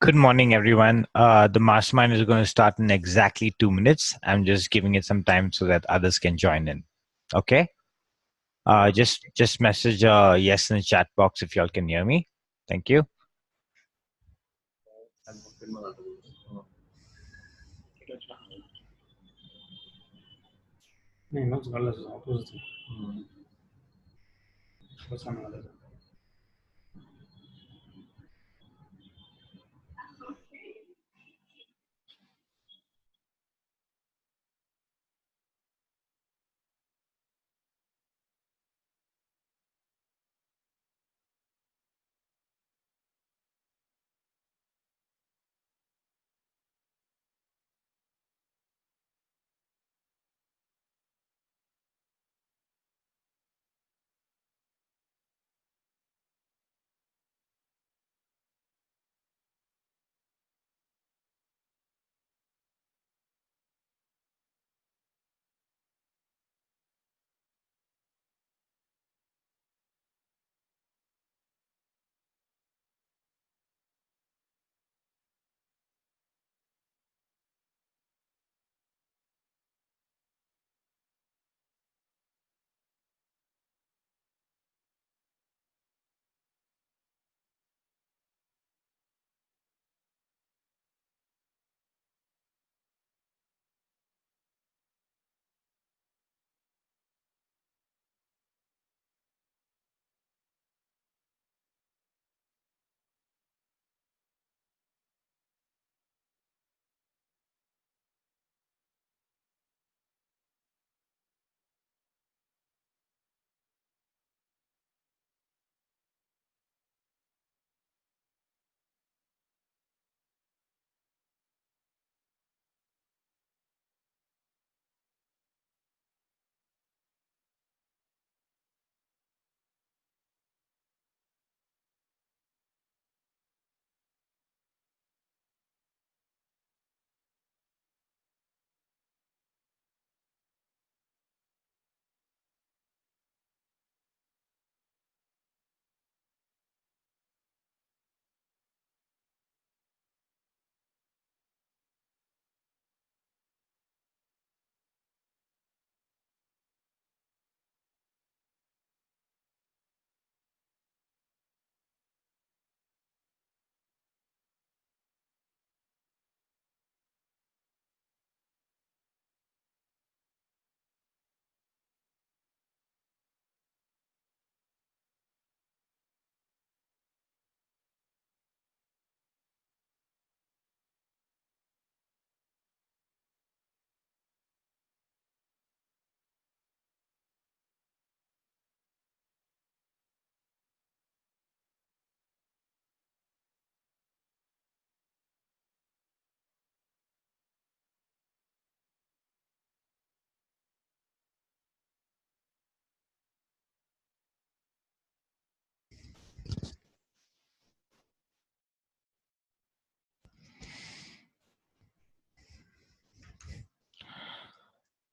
Good morning, everyone. The mastermind is going to start in exactly 2 minutes. I'm just giving it some time so that others can join in. Okay. Just message yes in the chat box if y'all can hear me. Thank you.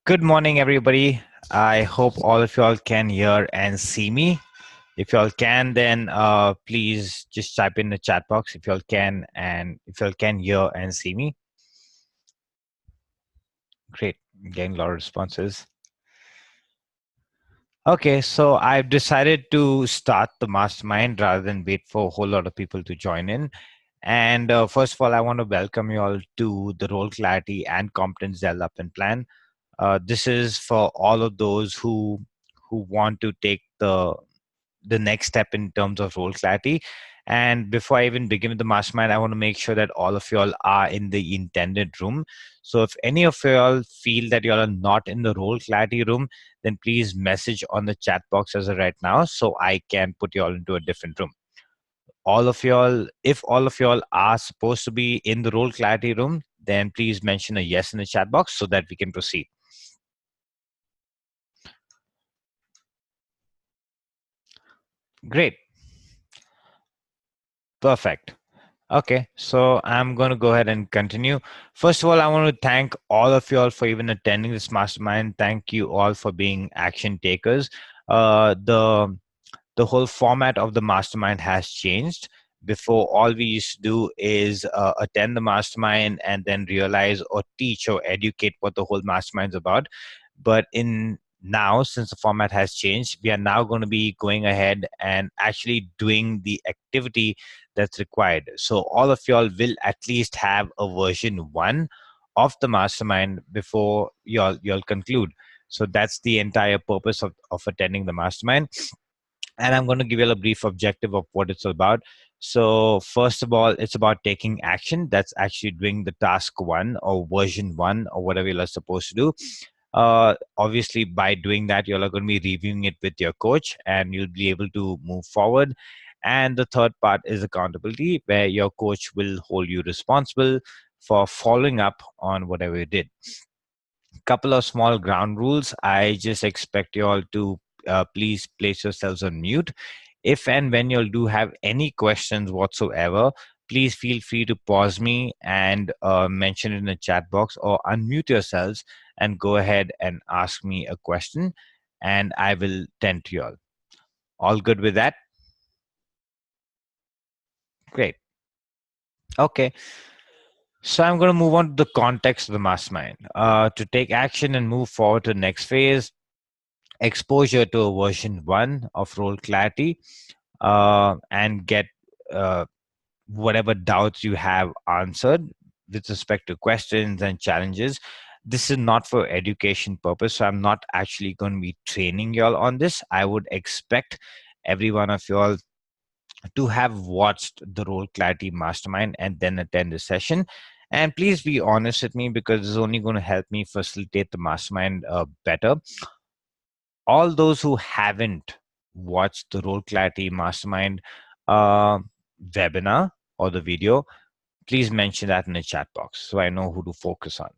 Good morning, everybody. I hope all of y'all can hear and see me. If y'all can, then please just type in the chat box if y'all can, and if y'all can hear and see me. Great. I'm getting a lot of responses. Okay, so I've decided to start the mastermind rather than wait for a whole lot of people to join in. And first of all, I want to welcome you all to the Role Clarity and Competence Development Plan. This is for all of those who want to take the next step in terms of role clarity. And before I even begin with the mastermind, I want to make sure that all of y'all are in the intended room. So if any of y'all feel that y'all are not in the role clarity room, then please message on the chat box as of right now so I can put y'all into a different room. All of y'all, if all of y'all are supposed to be in the role clarity room, then please mention a yes in the chat box so that we can proceed. Great. Perfect. Okay, so I'm going to go ahead and continue. First of all, I want to thank all of you all for even attending this mastermind. Thank you all for being action takers. The whole format of the mastermind has changed. Before, all we used to do is attend the mastermind and then realize or teach or educate what the whole mastermind's about. But in now, since the format has changed, we are now going to be going ahead and actually doing the activity that's required. So all of y'all will at least have a version one of the mastermind before y'all conclude. So that's the entire purpose of attending the mastermind. And I'm going to give you a brief objective of what it's about. So first of all, it's about taking action. That's actually doing the task one or version one or whatever you're supposed to do. Obviously, by doing that, you're going to be reviewing it with your coach and you'll be able to move forward. And the third part is accountability, where your coach will hold you responsible for following up on whatever you did. Couple of small ground rules. I just expect you all to please place yourselves on mute. If and when you all do have any questions whatsoever, please feel free to pause me and mention it in the chat box, or unmute yourselves and go ahead and ask me a question, and I will tend to you all. All good with that? Great. Okay. So I'm going to move on to the context of the mastermind. To take action and move forward to the next phase, exposure to a version one of role clarity, and get whatever doubts you have answered with respect to questions and challenges. This is not for education purpose, so I'm not actually going to be training y'all on this. I would expect every one of y'all to have watched the role clarity mastermind and then attend the session. And please be honest with me, because it's only going to help me facilitate the mastermind better. All those who haven't watched the role clarity mastermind uh, webinar or the video, please mention that in the chat box so I know who to focus on.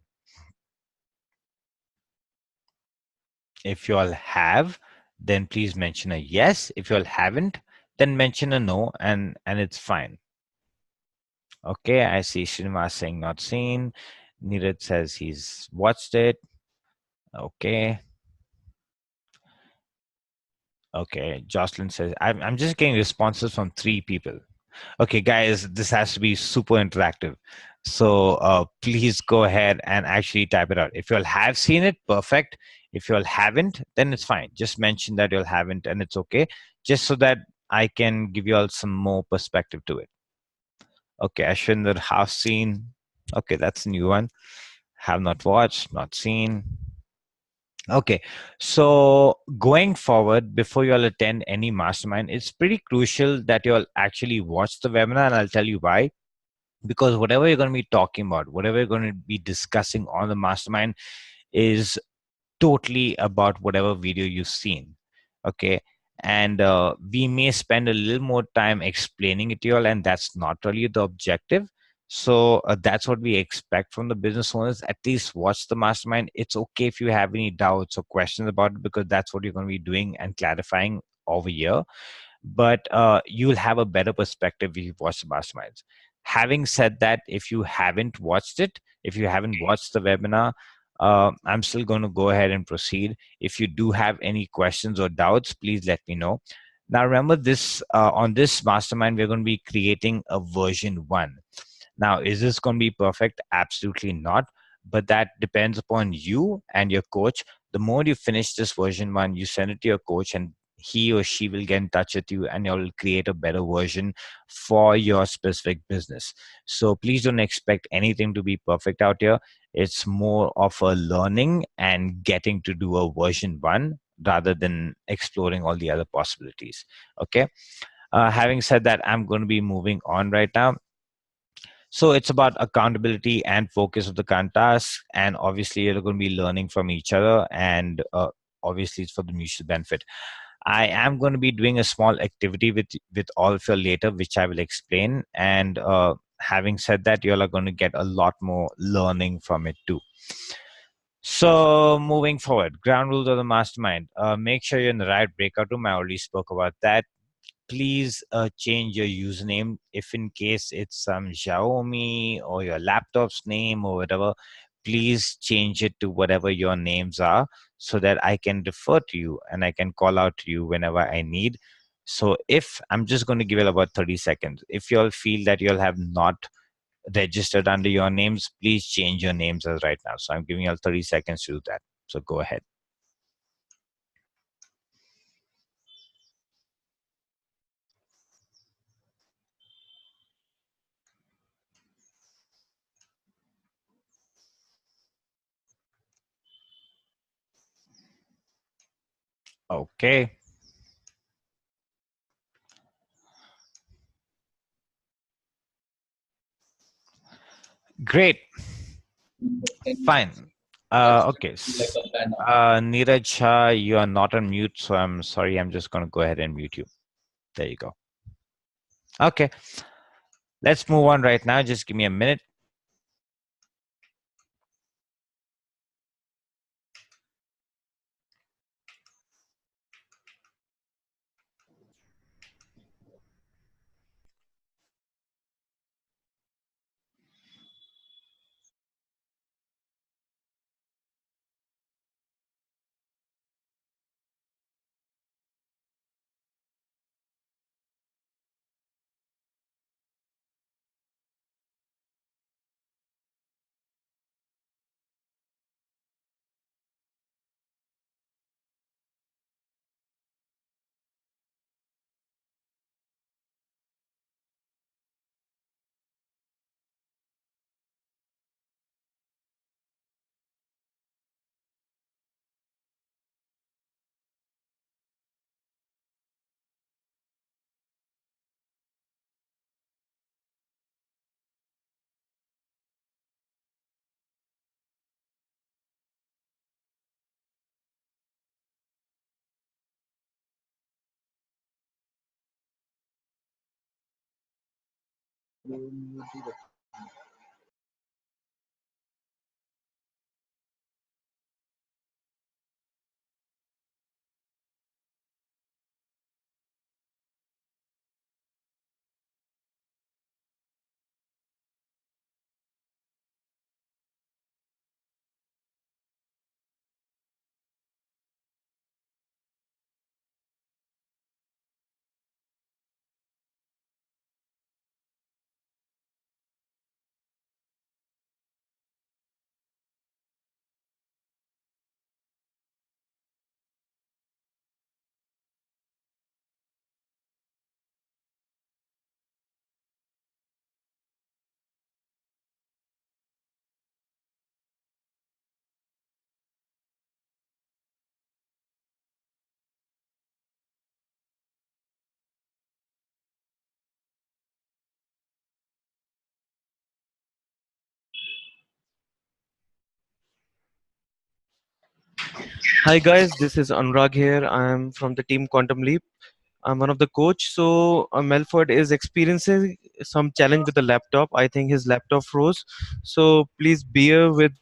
If you all have, then please mention a yes. If you all haven't, then mention a no, and it's fine. Okay, I see Srinivas saying not seen. Neeraj says he's watched it. Okay. Okay, Jocelyn says, I'm just getting responses from 3 people. Okay, guys, this has to be super interactive. So please go ahead and actually type it out. If you all have seen it, perfect. If you all haven't, then it's fine. Just mention that you all haven't and it's okay. Just so that I can give you all some more perspective to it. Okay, Ashwinder, half seen. Okay, that's a new one. Have not watched, not seen. Okay, so going forward, before you all attend any mastermind, it's pretty crucial that you all actually watch the webinar, and I'll tell you why. Because whatever you're going to be talking about, whatever you're going to be discussing on the mastermind is totally about whatever video you've seen. Okay. And we may spend a little more time explaining it to you all, and that's not really the objective. So that's what we expect from the business owners. At least watch the mastermind. It's okay if you have any doubts or questions about it, because that's what you're going to be doing and clarifying over here. But you'll have a better perspective if you watch the masterminds. Having said that, if you haven't watched it, if you haven't watched the webinar, I'm still going to go ahead and proceed. If you do have any questions or doubts, please let me know. Now, remember this, on this mastermind, we're going to be creating a version one. Now, is this going to be perfect? Absolutely not. But that depends upon you and your coach. The more you finish this version one, you send it to your coach, and he or she will get in touch with you, and you'll create a better version for your specific business. So please don't expect anything to be perfect out here. It's more of a learning and getting to do a version one rather than exploring all the other possibilities. Okay. Having said that, I'm going to be moving on right now. So it's about accountability and focus of the current task. And obviously, you're going to be learning from each other. And obviously, it's for the mutual benefit. I am going to be doing a small activity with all of you later, which I will explain. And having said that, you all are going to get a lot more learning from it too. So moving forward, ground rules of the mastermind. Make sure you're in the right breakout room. I already spoke about that. Please change your username if in case it's some Xiaomi or your laptop's name or whatever. Please change it to whatever your names are so that I can refer to you and I can call out to you whenever I need. So if I'm just going to give it about 30 seconds, if you all feel that you all have not registered under your names, please change your names as right now. So I'm giving you all 30 seconds to do that. So go ahead. Okay, great. Fine. Okay. Neeraj Shah, you are not on mute, so I'm sorry. I'm just going to go ahead and mute you. There you go. Okay. Let's move on right now. Just give me a minute. Hi guys, this is Anurag here. I am from the team Quantum Leap. I'm one of the coach. So Melford is experiencing some challenge with the laptop. I think his laptop froze. So please bear with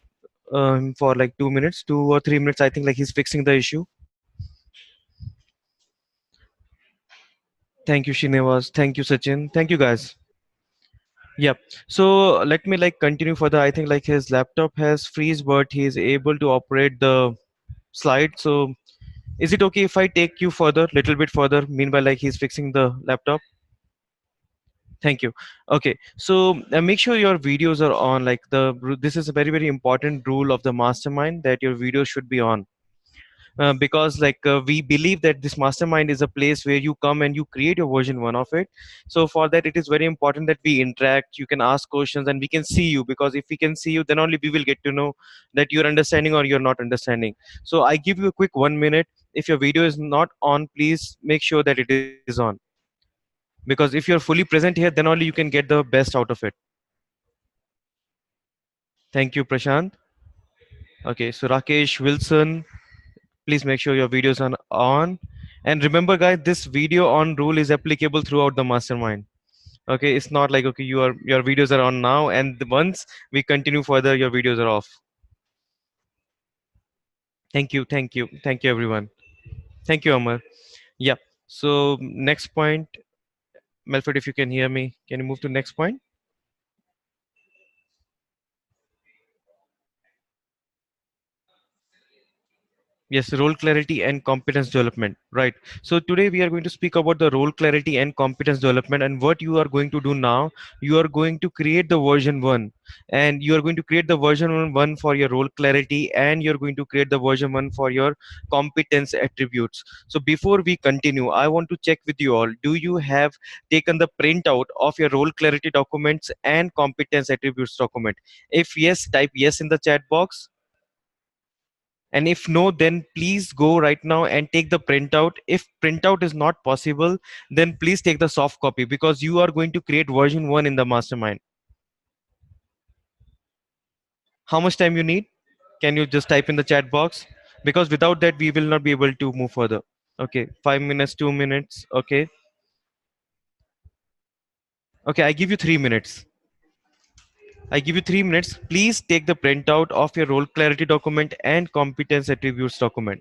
him for like 2 minutes, 2 or 3 minutes. I think like he's fixing the issue. Thank you, Srinivas. Thank you, Sachin. Thank you, guys. Yep. So let me like continue further. I think like his laptop has freeze, but he is able to operate the slide. So is it okay if I take you further, little bit further? Meanwhile, like he's fixing the laptop. Thank you. Okay, so make sure your videos are on. Like this is a very very important rule of the mastermind that your video should be on. Because we believe that this mastermind is a place where you come and you create your version one of it. So for that it is very important that we interact, you can ask questions and we can see you, because if we can see you then only we will get to know that you're understanding or you're not understanding. So I give you a quick 1 minute. If your video is not on, please make sure that it is on, because if you're fully present here then only you can get the best out of it. Thank you, Prashant. Okay, so Rakesh, Wilson, please make sure your videos are on. And remember, guys, this video on rule is applicable throughout the mastermind. Okay, it's not like okay, your videos are on now, and once we continue further, your videos are off. Thank you, everyone. Thank you, Amar. Yeah. So next point, Melford, if you can hear me, can you move to next point? Yes, role clarity and competence development. Right. So today we are going to speak about the role clarity and competence development. And what you are going to do now, you are going to create the version one, and you are going to create the version one for your role clarity, and you're going to create the version one for your competence attributes. So before we continue, I want to check with you all. Do you have taken the printout of your role clarity documents and competence attributes document? If yes, type yes in the chat box, and if no, then please go right now and take the printout. If printout is not possible, then please take the soft copy, because you are going to create version 1 in the mastermind. How much time you need? Can you just type in the chat box? Because without that we will not be able to move further. Okay, 5 minutes, 2 minutes. Okay, okay, I give you 3 minutes. I give you 3 minutes. Please take the printout of your role clarity document and competence attributes document.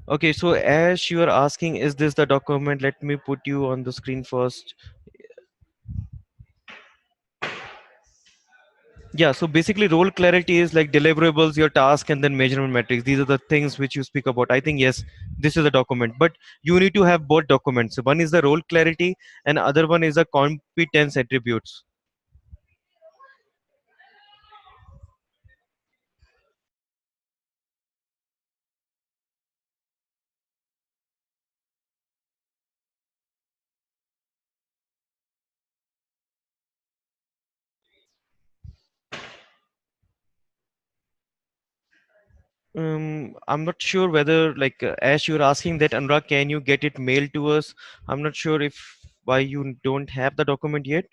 Okay, so as you are asking, is this the document? Let me put you on the screen first. Yeah, so basically, role clarity is like deliverables, your task, and then measurement metrics. These are the things which you speak about. I think, yes, this is a document, but you need to have both documents. One is the role clarity, and other one is the competence attributes. I'm not sure whether, like, as you're asking that, Anurag, can you get it mailed to us? I'm not sure if why you don't have the document yet.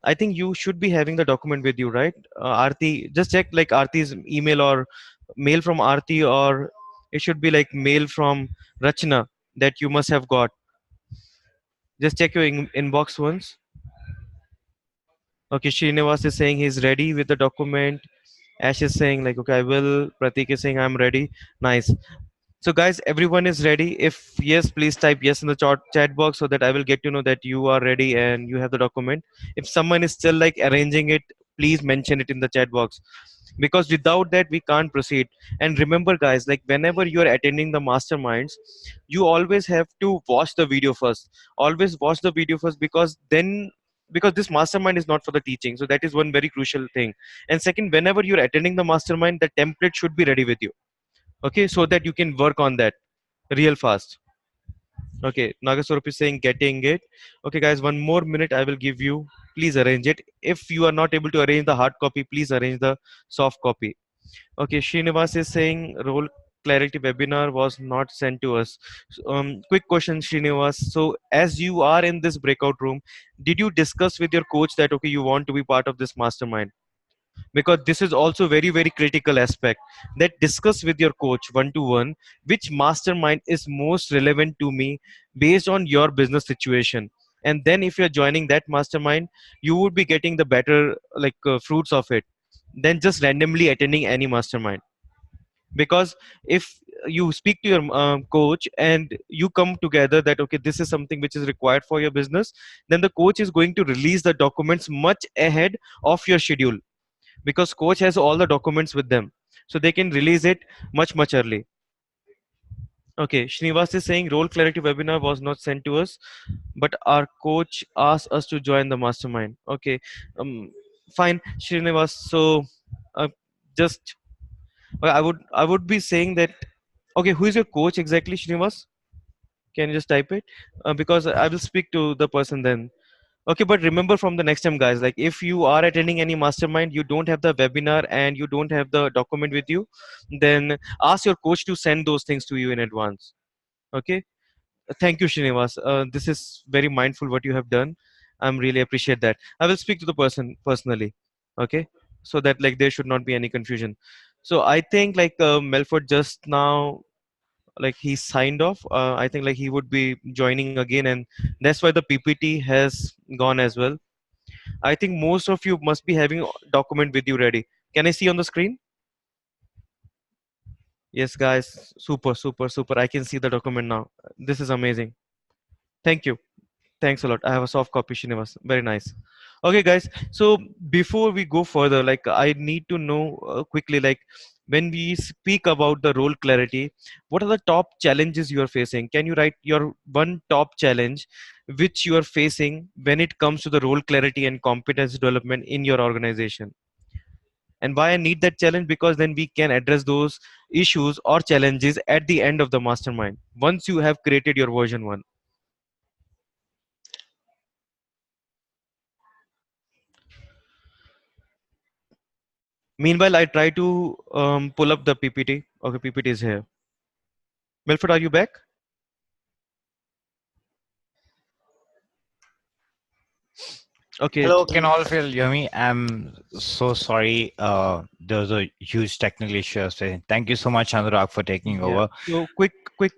I think you should be having the document with you, right? Aarti, just check like Aarti's email or mail from Aarti, or it should be like mail from Rachna that you must have got. Just check your inbox once. Okay, Srinivas is saying he's ready with the document. Ash is saying like, okay, I will. Pratik is saying I'm ready. Nice. So, guys, everyone is ready. If yes, please type yes in the chat box so that I will get to know that you are ready and you have the document. If someone is still like arranging it, please mention it in the chat box, because without that we can't proceed. And remember, guys, like whenever you are attending the masterminds, you always have to watch the video first. Always watch the video first, because then, because this mastermind is not for the teaching, so that is one very crucial thing. And second, whenever you're attending the mastermind, the template should be ready with you, okay, so that you can work on that real fast. Okay, Nagaswarup is saying getting it. Okay, guys, one more minute I will give you. Please arrange it. If you are not able to arrange the hard copy, please arrange the soft copy. Okay, Srinivas is saying role clarity webinar was not sent to us. Quick question, Srinivas. So as you are in this breakout room, did you discuss with your coach that okay, you want to be part of this mastermind? Because this is also very very critical aspect, that discuss with your coach one to one which mastermind is most relevant to me based on your business situation. And then if you're joining that mastermind, you would be getting the better like fruits of it than just randomly attending any mastermind. Because if you speak to your coach and you come together that okay, this is something which is required for your business, then the coach is going to release the documents much ahead of your schedule, because coach has all the documents with them, so they can release it much early. Okay, Srinivas is saying role clarity webinar was not sent to us, but our coach asked us to join the mastermind. Okay, um fine, Srinivas. So uh, just I would be saying that, okay, who is your coach exactly, Srinivas? Can you just type it? Because I will speak to the person then. Okay, but remember from the next time, guys, like if you are attending any mastermind, you don't have the webinar and you don't have the document with you, then ask your coach to send those things to you in advance. Okay. Thank you, Srinivas. This is very mindful what you have done. I'm really appreciate that. I will speak to the person personally. Okay. So that like there should not be any confusion. So I think like Melford just now like he signed off. I think like he would be joining again, and that's why the PPT has gone as well. I think most of you must be having document with you ready. Can I see on the screen? Yes, guys. Super, super, super. I can see the document now. This is amazing. Thank you. Thanks a lot. I have a soft copy, Srinivas. Very nice. Okay, guys. So before we go further, like I need to know quickly, like when we speak about the role clarity, what are the top challenges you are facing? Can you write your one top challenge which you are facing when it comes to the role clarity and competence development in your organization? And why I need that challenge? Because then we can address those issues or challenges at the end of the mastermind once you have created your version 1. Meanwhile, I try to pull up the PPT. Okay, PPT is here. Milford, are you back? Okay. Hello, can all of you hear me? I'm so sorry. There was a huge technical issue. Thank you so much, Anurag, for taking Yeah. over. So quick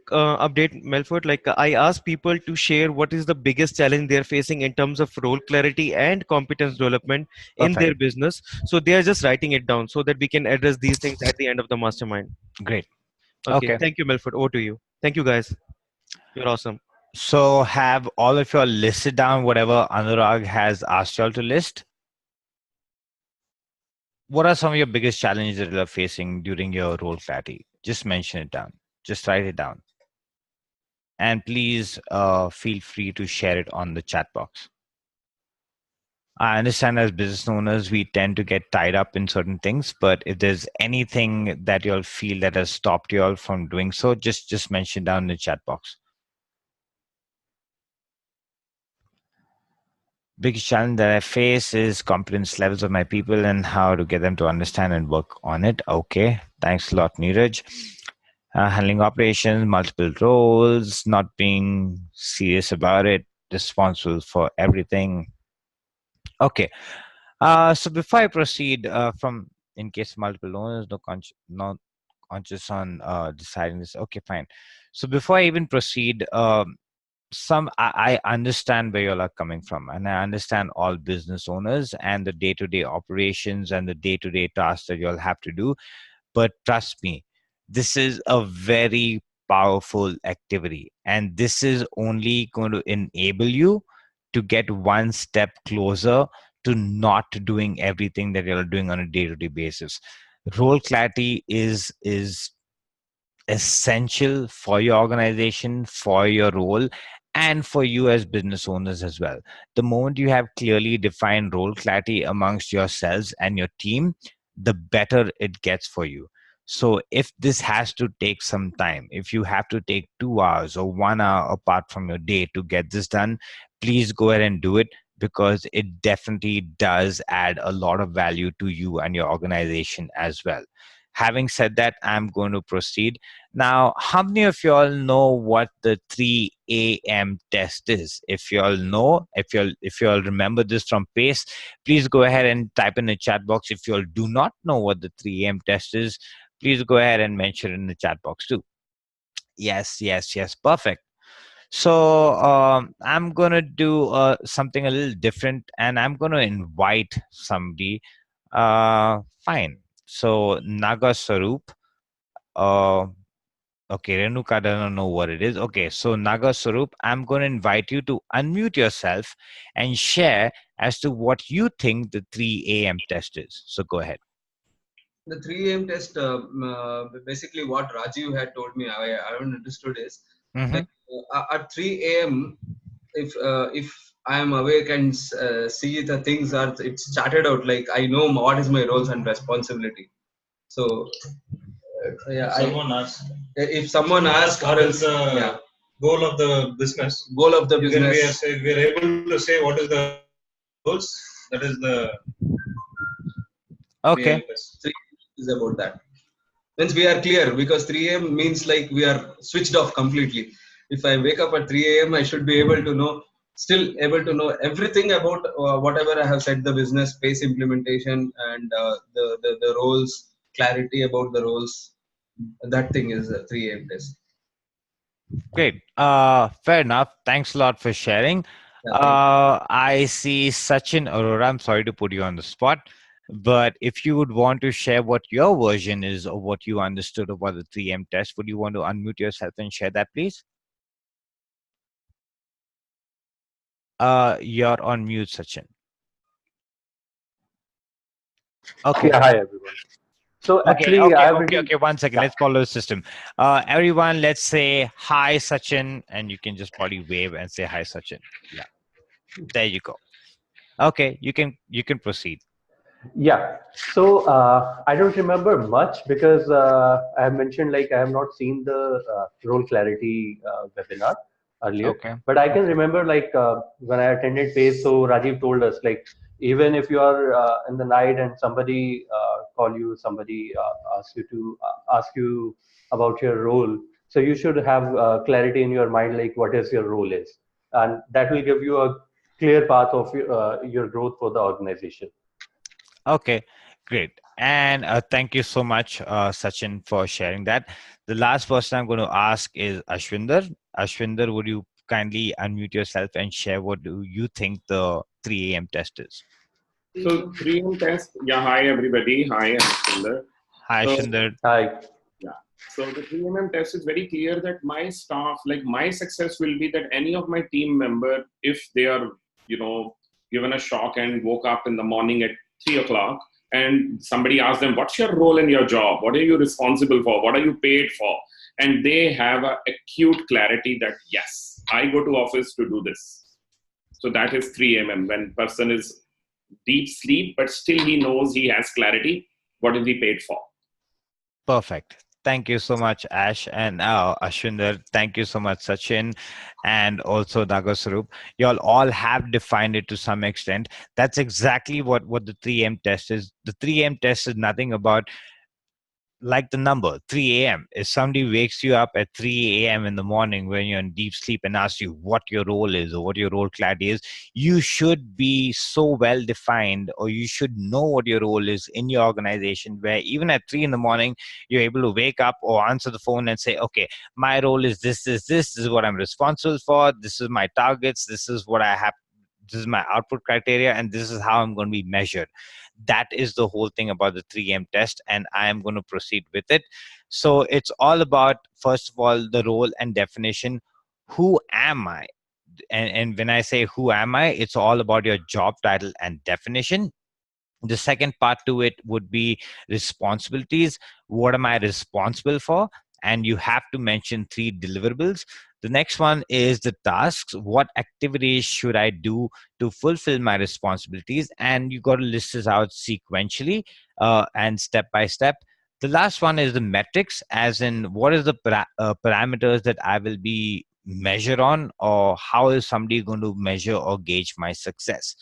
update, Melford. Like I asked people to share what is the biggest challenge they're facing in terms of role clarity and competence development in Perfect. their business. So they are just writing it down so that we can address these things at the end of the mastermind. Great. Okay. Okay. Thank you, Melford. Over to you. Thank you, guys. You're awesome. So have all of you all listed down whatever Anurag has asked you all to list? What are some of your biggest challenges that you're facing during your role clarity? Just mention it down. Just write it down. And please feel free to share it on the chat box. I understand as business owners, we tend to get tied up in certain things, but if there's anything that you'll feel that has stopped you all from doing so, just mention down in the chat box. Biggest challenge that I face is confidence levels of my people and how to get them to understand and work on it. Okay, thanks a lot, Neeraj. Handling operations, multiple roles, not being serious about it, responsible for everything. Okay, so before I proceed, from in case multiple owners, no conscious on deciding this. Okay, fine. So before I even proceed, I understand where you all are coming from, and I understand all business owners and the day-to-day operations and the day-to-day tasks that you all have to do. But trust me, this is a very powerful activity, and this is only going to enable you to get one step closer to not doing everything that you're doing on a day-to-day basis. Role clarity is essential for your organization, for your role, and for you as business owners as well. The moment you have clearly defined role clarity amongst yourselves and your team, the better it gets for you. So if this has to take some time, if you have to take 2 hours or 1 hour apart from your day to get this done, please go ahead and do it, because it definitely does add a lot of value to you and your organization as well. Having said that, I'm going to proceed now. How many of you all know what the 3 a.m. test is? If you all know, if you all remember this from PACE, please go ahead and type in the chat box. If you all do not know what the 3 a.m. test is, please go ahead and mention it in the chat box too. Yes, yes, yes. Perfect. So I'm gonna do something a little different, and I'm gonna invite somebody. Fine. So Naga Sarup. Uh, Okay, Renuka doesn't know what it is. Okay, so Naga Sarup, I'm going to invite you to unmute yourself and share as to what you think the 3 a.m. test is. So go ahead. The 3 a.m. test, basically what Rajiv had told me, I haven't understood is Mm-hmm. like at 3 a.m. If I am awake and see the things are it's charted out, like I know what is my roles and responsibility. So yeah, if someone asks, or else, yeah. goal of the business. Goal of the When business. we are able to say what is the goals, that is the 3 a.m. Okay, test. 3 is about that. Means we are clear, because 3 a.m. means like we are switched off completely. If I wake up at 3 a.m., I should be able to know, still able to know everything about whatever I have said, the business space implementation, and the roles, clarity about the roles. That thing is a 3 a.m. test. great. Fair enough. Thanks a lot for sharing. Yeah, thank you. I see Sachin Arora. I'm sorry to put you on the spot, but if you would want to share what your version is of what you understood about the 3M test, would you want to unmute yourself and share that, please? You're on mute, Sachin. Okay. Yeah, hi everyone. So Okay, actually, okay, I've okay, written. okay. 1 second. Yeah, Let's follow the system. Everyone, let's say hi, Sachin, and you can just body wave and say hi, Sachin. Yeah, there you go. Okay, you can proceed. yeah. So I don't remember much because I have mentioned like I have not seen the role clarity webinar earlier, Okay, but I can okay, remember like when I attended PACE, so Rajiv told us like even if you are in the night and somebody call you, somebody ask you about your role, so you should have clarity in your mind like what is your role is, and that will give you a clear path of your growth for the organization. okay. Great. And thank you so much, Sachin, for sharing that. The last person I'm going to ask is Ashwinder. Ashwinder, would you kindly unmute yourself and share what do you think the 3 a.m. test is? So 3M test. Yeah, hi everybody. Hi, I'm Sundar. Hi, So Ashwinder. Hi. yeah, so the 3MM test is very clear that my staff, like my success will be that any of my team member, if they are, you know, given a shock and woke up in the morning at 3 o'clock and somebody asks them, what's your role in your job? What are you responsible for? What are you paid for? And they have a acute clarity that yes, I go to office to do this. So that is 3 mm. When person is deep sleep, but still he knows he has clarity. What is he paid for? Perfect. Thank you so much, Ash and Ashwinder. Thank you so much, Sachin, and also Nagaswarup. You all have defined it to some extent. That's exactly what the 3M test is. The 3M test is nothing about like the number 3 a.m. If somebody wakes you up at 3 a.m. in the morning when you're in deep sleep and asks you what your role is or what your role clarity is, you should be so well defined, or you should know what your role is in your organization, where even at 3 in the morning, you're able to wake up or answer the phone and say, okay, my role is this is what I'm responsible for, this is my targets, this is what I have, this is my output criteria, and this is how I'm going to be measured. That is the whole thing about the 3M test, and I am going to proceed with it. So it's all about, first of all, the role and definition. Who am I? And when I say who am I, it's all about your job title and definition. The second part to it would be responsibilities. What am I responsible for? And you have to mention 3 deliverables. The next one is the tasks. What activities should I do to fulfill my responsibilities? And you got to list this out sequentially and step by step. The last one is the metrics, as in what is the parameters that I will be measure on, or how is somebody going to measure or gauge my success.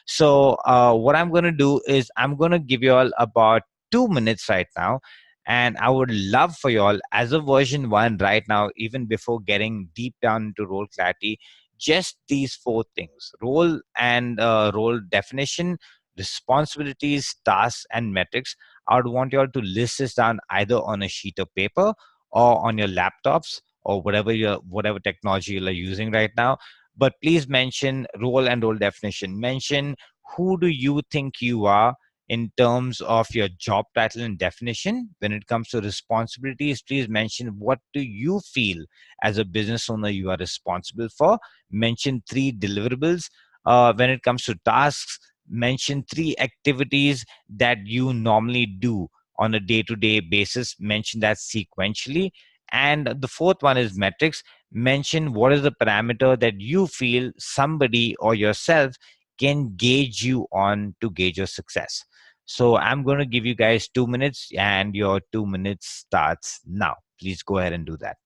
So what I'm going to do is I'm going to give you all about 2 minutes right now. And I would love for you all, as a version one right now, even before getting deep down into role clarity, just these 4 things: role and role definition, responsibilities, tasks, and metrics. I would want you all to list this down either on a sheet of paper or on your laptops or whatever technology you're using right now. But please mention role and role definition. Mention who do you think you are in terms of your job title and definition. When it comes to responsibilities, please mention what do you feel as a business owner you are responsible for. Mention 3 deliverables. When it comes to tasks, mention 3 activities that you normally do on a day-to-day basis. Mention that sequentially. And the fourth one is metrics. Mention what is the parameter that you feel somebody or yourself can gauge you on to gauge your success. So I'm going to give you guys 2 minutes, and your 2 minutes starts now. Please go ahead and do that.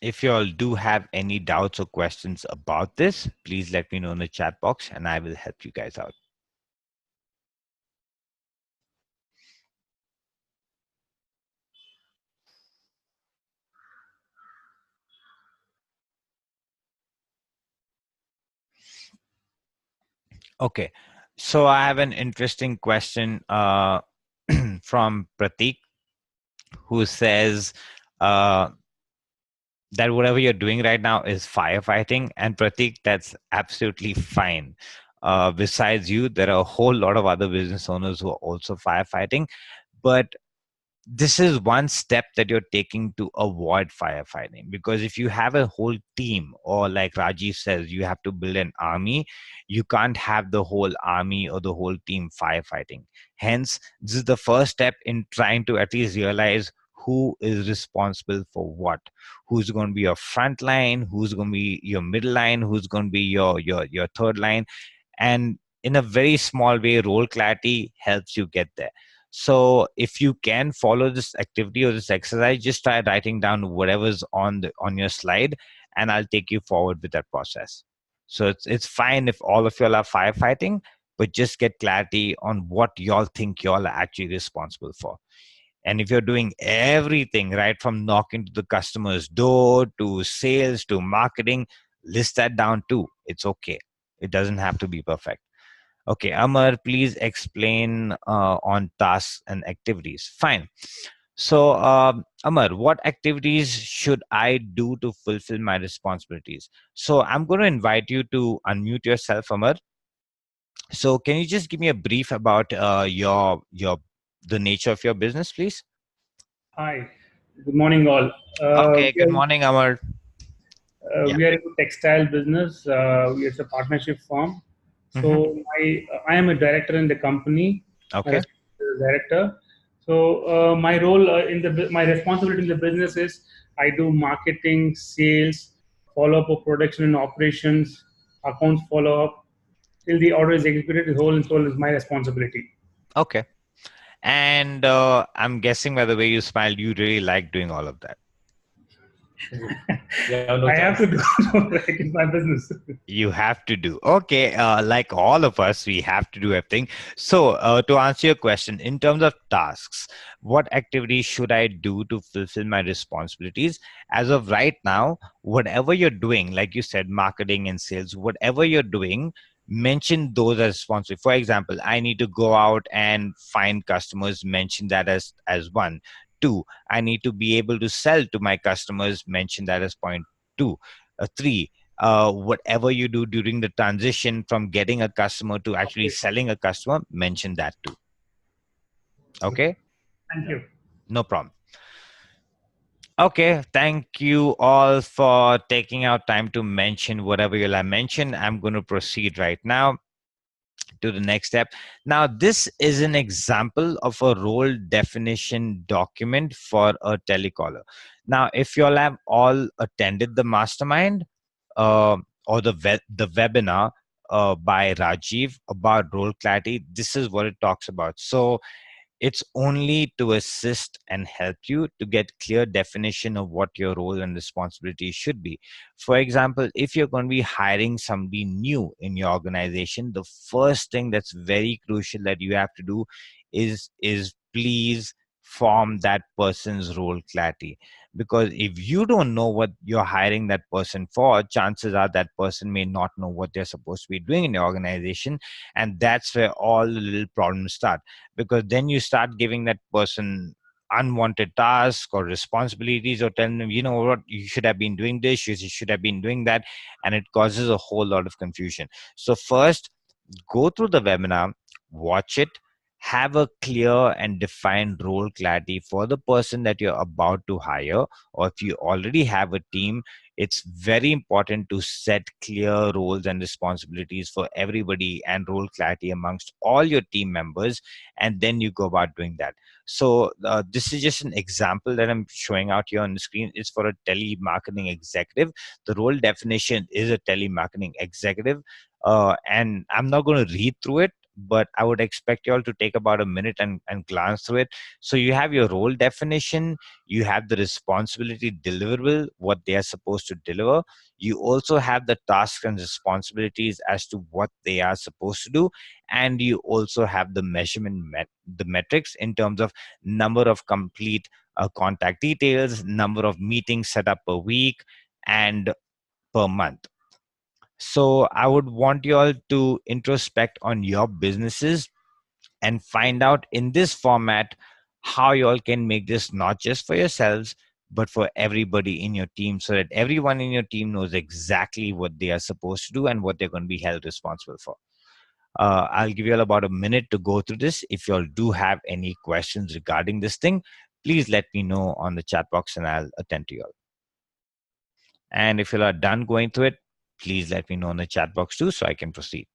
If you all do have any doubts or questions about this, please let me know in the chat box and I will help you guys out. Okay, so I have an interesting question from Pratik, who says that whatever you're doing right now is firefighting. And Pratik, that's absolutely fine. Besides you, there are a whole lot of other business owners who are also firefighting. But this is one step that you're taking to avoid firefighting, because if you have a whole team, or like Rajiv says, you have to build an army, you can't have the whole army or the whole team firefighting. Hence, this is the first step in trying to at least realize who is responsible for what, who's going to be your front line, who's going to be your middle line, who's going to be your third line. And in a very small way, role clarity helps you get there. So if you can follow this activity or this exercise, just try writing down whatever's on your slide, and I'll take you forward with that process. So it's fine if all of y'all are firefighting, but just get clarity on what y'all think y'all are actually responsible for. And if you're doing everything right from knocking to the customer's door to sales to marketing, list that down too. It's okay. It doesn't have to be perfect. Okay, Amar, please explain on tasks and activities. Fine. So, Amar, what activities should I do to fulfill my responsibilities? So, I'm going to invite you to unmute yourself, Amar. So, can you just give me a brief about your the nature of your business, please? Hi, good morning, all. Okay. Good morning, Amar. Yeah. We are in textile business. It's a partnership firm. So I am a director in the company. My Okay. director. So my role my responsibility in the business is I do marketing, sales, follow up of production and operations, accounts follow up till the order is executed. The whole and soul is my responsibility. Okay. And I'm guessing by the way you smiled, you really like doing all of that. I have to do like it's my business. You have to do. Okay, like all of us, we have to do everything. So, to answer your question, in terms of tasks, what activities should I do to fulfill my responsibilities? As of right now, whatever you're doing, like you said, marketing and sales, whatever you're doing, mention those as responsible. For example, I need to go out and find customers, mention that as one. Two, I need to be able to sell to my customers, mention that as point two. Three, whatever you do during the transition from getting a customer to actually selling a customer, mention that too. Okay? Thank you. No problem. Okay, thank you all for taking out time to mention whatever you'll have mentioned. I'm going to proceed right now to the next step. Now, this is an example of a role definition document for a telecaller. Now, if you all have all attended the mastermind, or the webinar by Rajiv about role clarity, this is what it talks about. So it's only to assist and help you to get clear definition of what your role and responsibility should be. For example, if you're going to be hiring somebody new in your organization, the first thing that's very crucial that you have to do is please form that person's role clarity. Because if you don't know what you're hiring that person for, chances are that person may not know what they're supposed to be doing in your organization, and that's where all the little problems start. Because then you start giving that person unwanted tasks or responsibilities, or telling them, you know what, you should have been doing this, you should have been doing that, and it causes a whole lot of confusion. So first, go through the webinar, watch it, have a clear and defined role clarity for the person that you're about to hire. Or if you already have a team, it's very important to set clear roles and responsibilities for everybody and role clarity amongst all your team members, and then you go about doing that. So this is just an example that I'm showing out here on the screen. It's for a telemarketing executive. The role definition is a telemarketing executive, and I'm not going to read through it. but I would expect you all to take about a minute and glance through it. So you have your role definition, you have the responsibility deliverable, what they are supposed to deliver. You also have the tasks and responsibilities as to what they are supposed to do, and you also have the the metrics in terms of number of complete contact details, number of meetings set up per week and per month. So I would want you all to introspect on your businesses and find out in this format how you all can make this not just for yourselves but for everybody in your team, so that everyone in your team knows exactly what they are supposed to do and what they're going to be held responsible for. I'll give you all about a minute to go through this. If you all do have any questions regarding this thing, please let me know on the chat box and I'll attend to you all. And if you are done going through it, please let me know in the chat box too so I can proceed.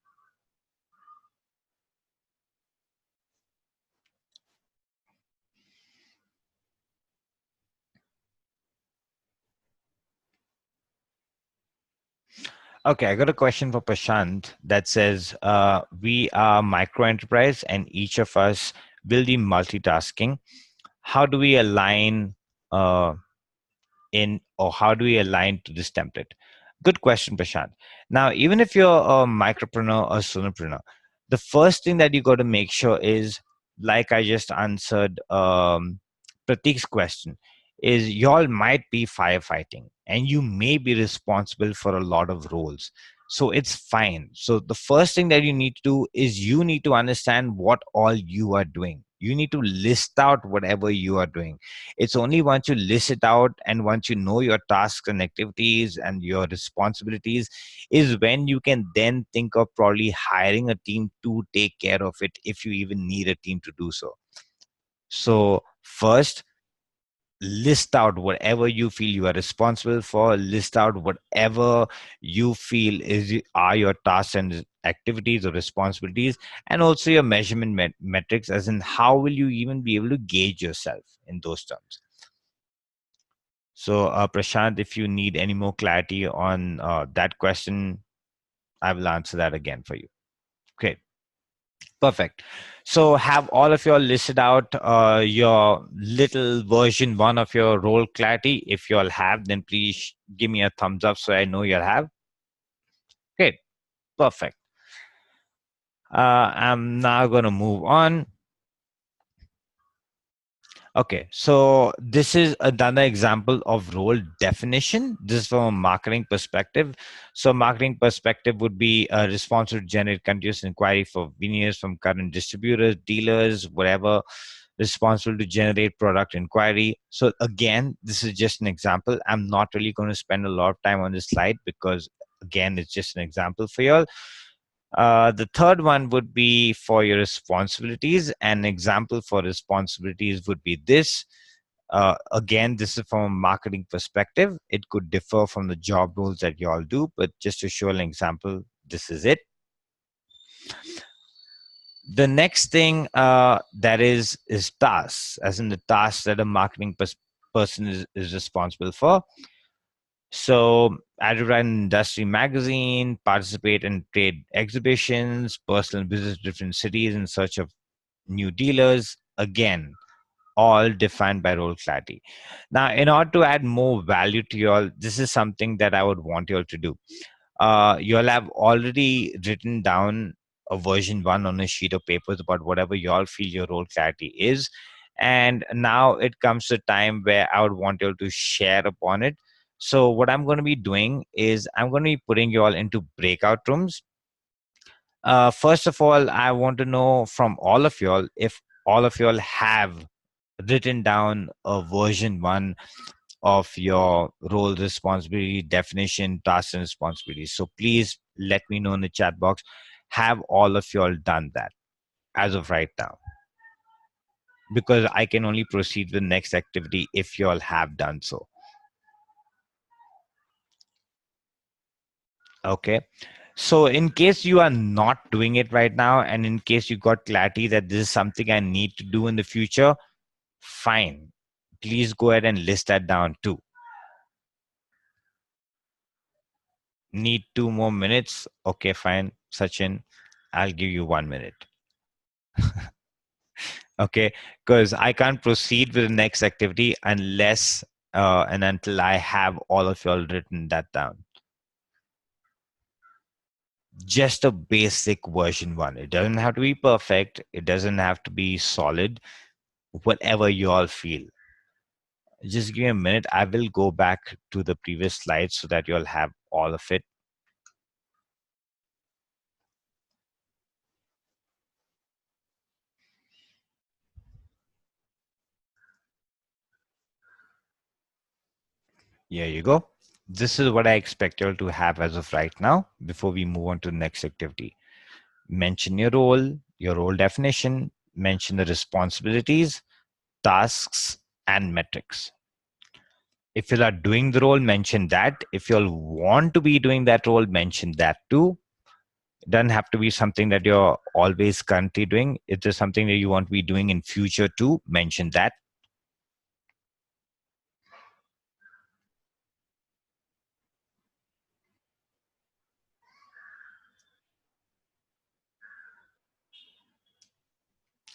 Okay, I got a question for Prashant that says, we are micro enterprise and each of us will be multitasking. How do we align uh, or how do we align to this template? Good question, Prashant. Now, even if you're a micropreneur or solopreneur, the first thing that you got to make sure is, like I just answered Pratik's question, is y'all might be firefighting and you may be responsible for a lot of roles. So it's fine. So the first thing that you need to do is you need to understand what all you are doing. You need to list out whatever you are doing. It's only once you list it out and once you know your tasks and activities and your responsibilities is when you can then think of probably hiring a team to take care of it, if you even need a team to do so. So first, list out whatever you feel you are responsible for, list out whatever you feel are your tasks and activities or responsibilities, and also your measurement metrics, as in how will you even be able to gauge yourself in those terms. So, Prashant, if you need any more clarity on that question, I will answer that again for you. Okay, perfect. So, have all of you all listed out your little version one of your role clarity? If you all have, then please give me a thumbs up so I know you'll have. Great, perfect. I'm now going to move on. Okay, so this is another example of role definition. This is from a marketing perspective. So marketing perspective would be responsible to generate continuous inquiry for veneers from current distributors, dealers, whatever, responsible to generate product inquiry. So again, this is just an example. I'm not really going to spend a lot of time on this slide because again, it's just an example for you all. The third one would be for your responsibilities. An example for responsibilities would be this. Again, this is from a marketing perspective. It could differ from the job roles that you all do, but just to show an example, this is it. The next thing that is tasks, as in the tasks that a marketing person is responsible for. So, advertise in industry magazine, participate in trade exhibitions, personal business different cities in search of new dealers. Again, all defined by role clarity. Now, in order to add more value to you all, this is something that I would want you all to do. You all have already written down a version one on a sheet of papers about whatever you all feel your role clarity is. And now it comes to time where I would want you all to share upon it. So what I'm going to be doing is I'm going to be putting you all into breakout rooms. First of all, I want to know from all of you all if all of you all have written down a version one of your role, responsibility, definition, tasks, and responsibilities. So please let me know in the chat box. Have all of you all done that as of right now? Because I can only proceed with the next activity if you all have done so. Okay. So in case you are not doing it right now, and in case you got clarity that this is something I need to do in the future, fine. Please go ahead and list that down too. Need 2 more minutes? Okay, fine. Sachin, I'll give you 1 minute. Okay, because I can't proceed with the next activity unless and until I have all of y'all written that down. Just a basic version one. It doesn't have to be perfect. It doesn't have to be solid. Whatever you all feel. Just give me a minute. I will go back to the previous slide so that you'll have all of it. Here you go. This is what I expect you all to have as of right now before we move on to the next activity. Mention your role definition, mention the responsibilities, tasks, and metrics. If you are doing the role, mention that. If you all want to be doing that role, mention that too. It doesn't have to be something that you're always currently doing. If there's something that you want to be doing in future too, mention that.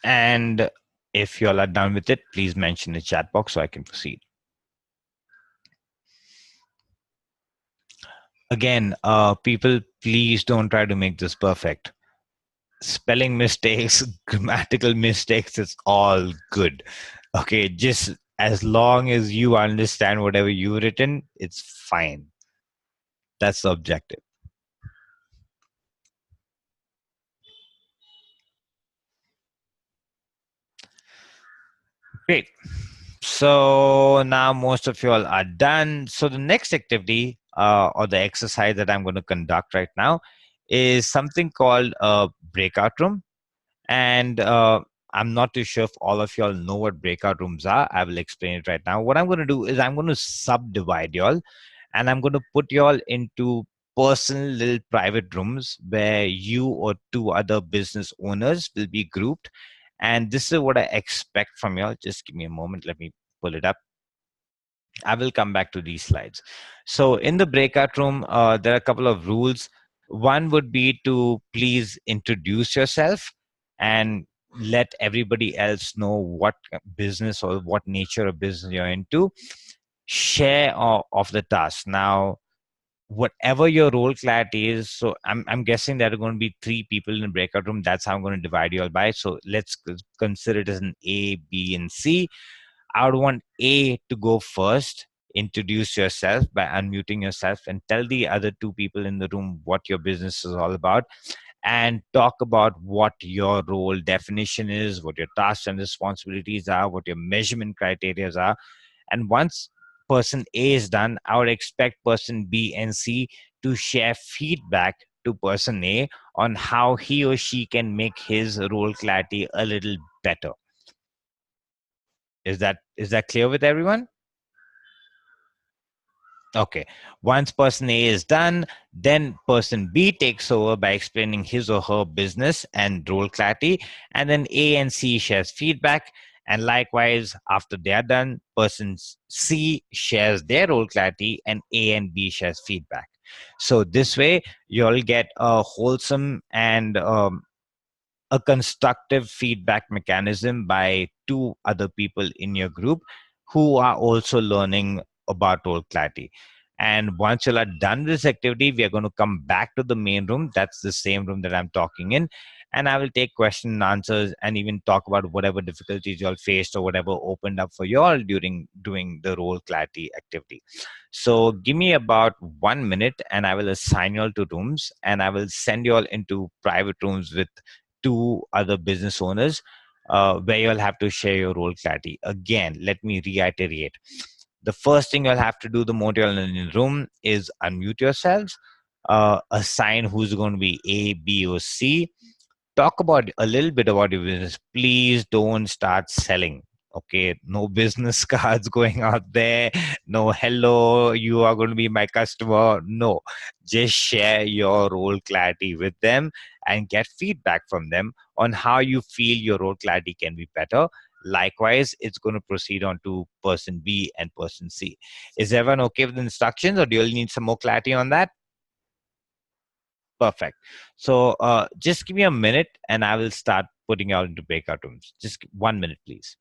And if you all are done with it, please mention the chat box so I can proceed. Again, people, please don't try to make this perfect. Spelling mistakes, grammatical mistakes, it's all good. Okay, just as long as you understand whatever you've written, it's fine. That's the objective. Great. So now most of you all are done. So the next activity or the exercise that I'm going to conduct right now is something called a breakout room. And I'm not too sure if all of y'all know what breakout rooms are. I will explain it right now. What I'm going to do is I'm going to subdivide y'all, and I'm going to put y'all into personal little private rooms where you or two other business owners will be grouped. And this is what I expect from y'all. Just give me a moment. Let me pull it up. I will come back to these slides. So in the breakout room, there are a couple of rules. One would be to please introduce yourself and let everybody else know what business or what nature of business you're into. Share of the task. Now, whatever your role clarity is, so I'm guessing there are going to be three people in the breakout room. That's how I'm going to divide you all by. So let's consider it as an A, B, and C. I would want A to go first. Introduce yourself by unmuting yourself and tell the other two people in the room what your business is all about, and talk about what your role definition is, what your tasks and responsibilities are, what your measurement criteria are. And once person A is done, I would expect person B and C to share feedback to person A on how he or she can make his role clarity a little better. Is that clear with everyone? Okay. Once person A is done, then person B takes over by explaining his or her business and role clarity, and then A and C shares feedback. And likewise, after they are done, person C shares their role clarity, and A and B shares feedback. So this way, you'll get a wholesome and a constructive feedback mechanism by two other people in your group who are also learning about role clarity. And once you are done with this activity, we are going to come back to the main room. That's the same room that I'm talking in. And I will take question and answers and even talk about whatever difficulties you all faced or whatever opened up for you all during doing the role clarity activity. So give me about 1 minute and I will assign you all to rooms, and I will send you all into private rooms with two other business owners where you'll have to share your role clarity. Again, let me reiterate. The first thing you'll have to do the moment you're in the room is unmute yourselves, assign who's going to be A, B, or C. Talk about a little bit about your business. Please don't start selling. Okay, no business cards going out there. No, hello, you are going to be my customer. No, just share your role clarity with them and get feedback from them on how you feel your role clarity can be better. Likewise, it's going to proceed on to person B and person C. Is everyone okay with the instructions, or do you need some more clarity on that? Perfect. So just give me a minute and I will start putting you all into breakout rooms. Just 1 minute, please.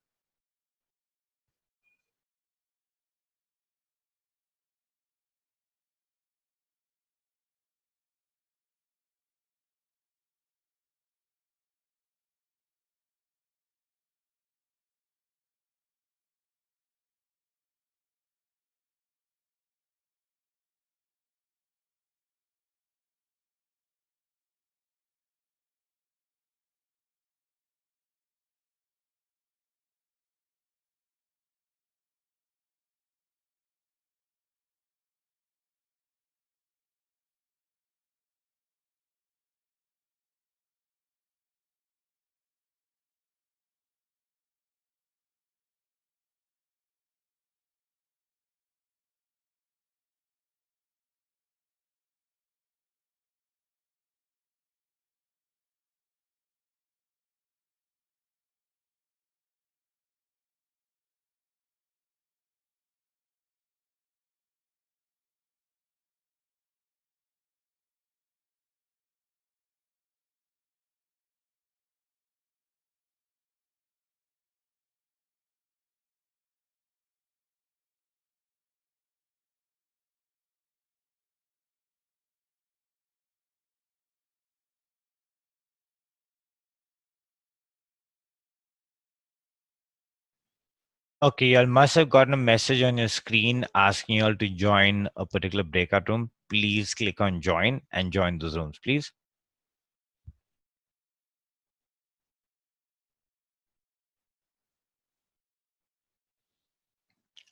Okay, you all must have gotten a message on your screen asking you all to join a particular breakout room. Please click on join and join those rooms, please.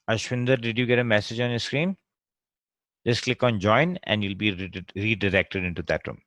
Ashwinder, did you get a message on your screen? Just click on join and you'll be redirected into that room.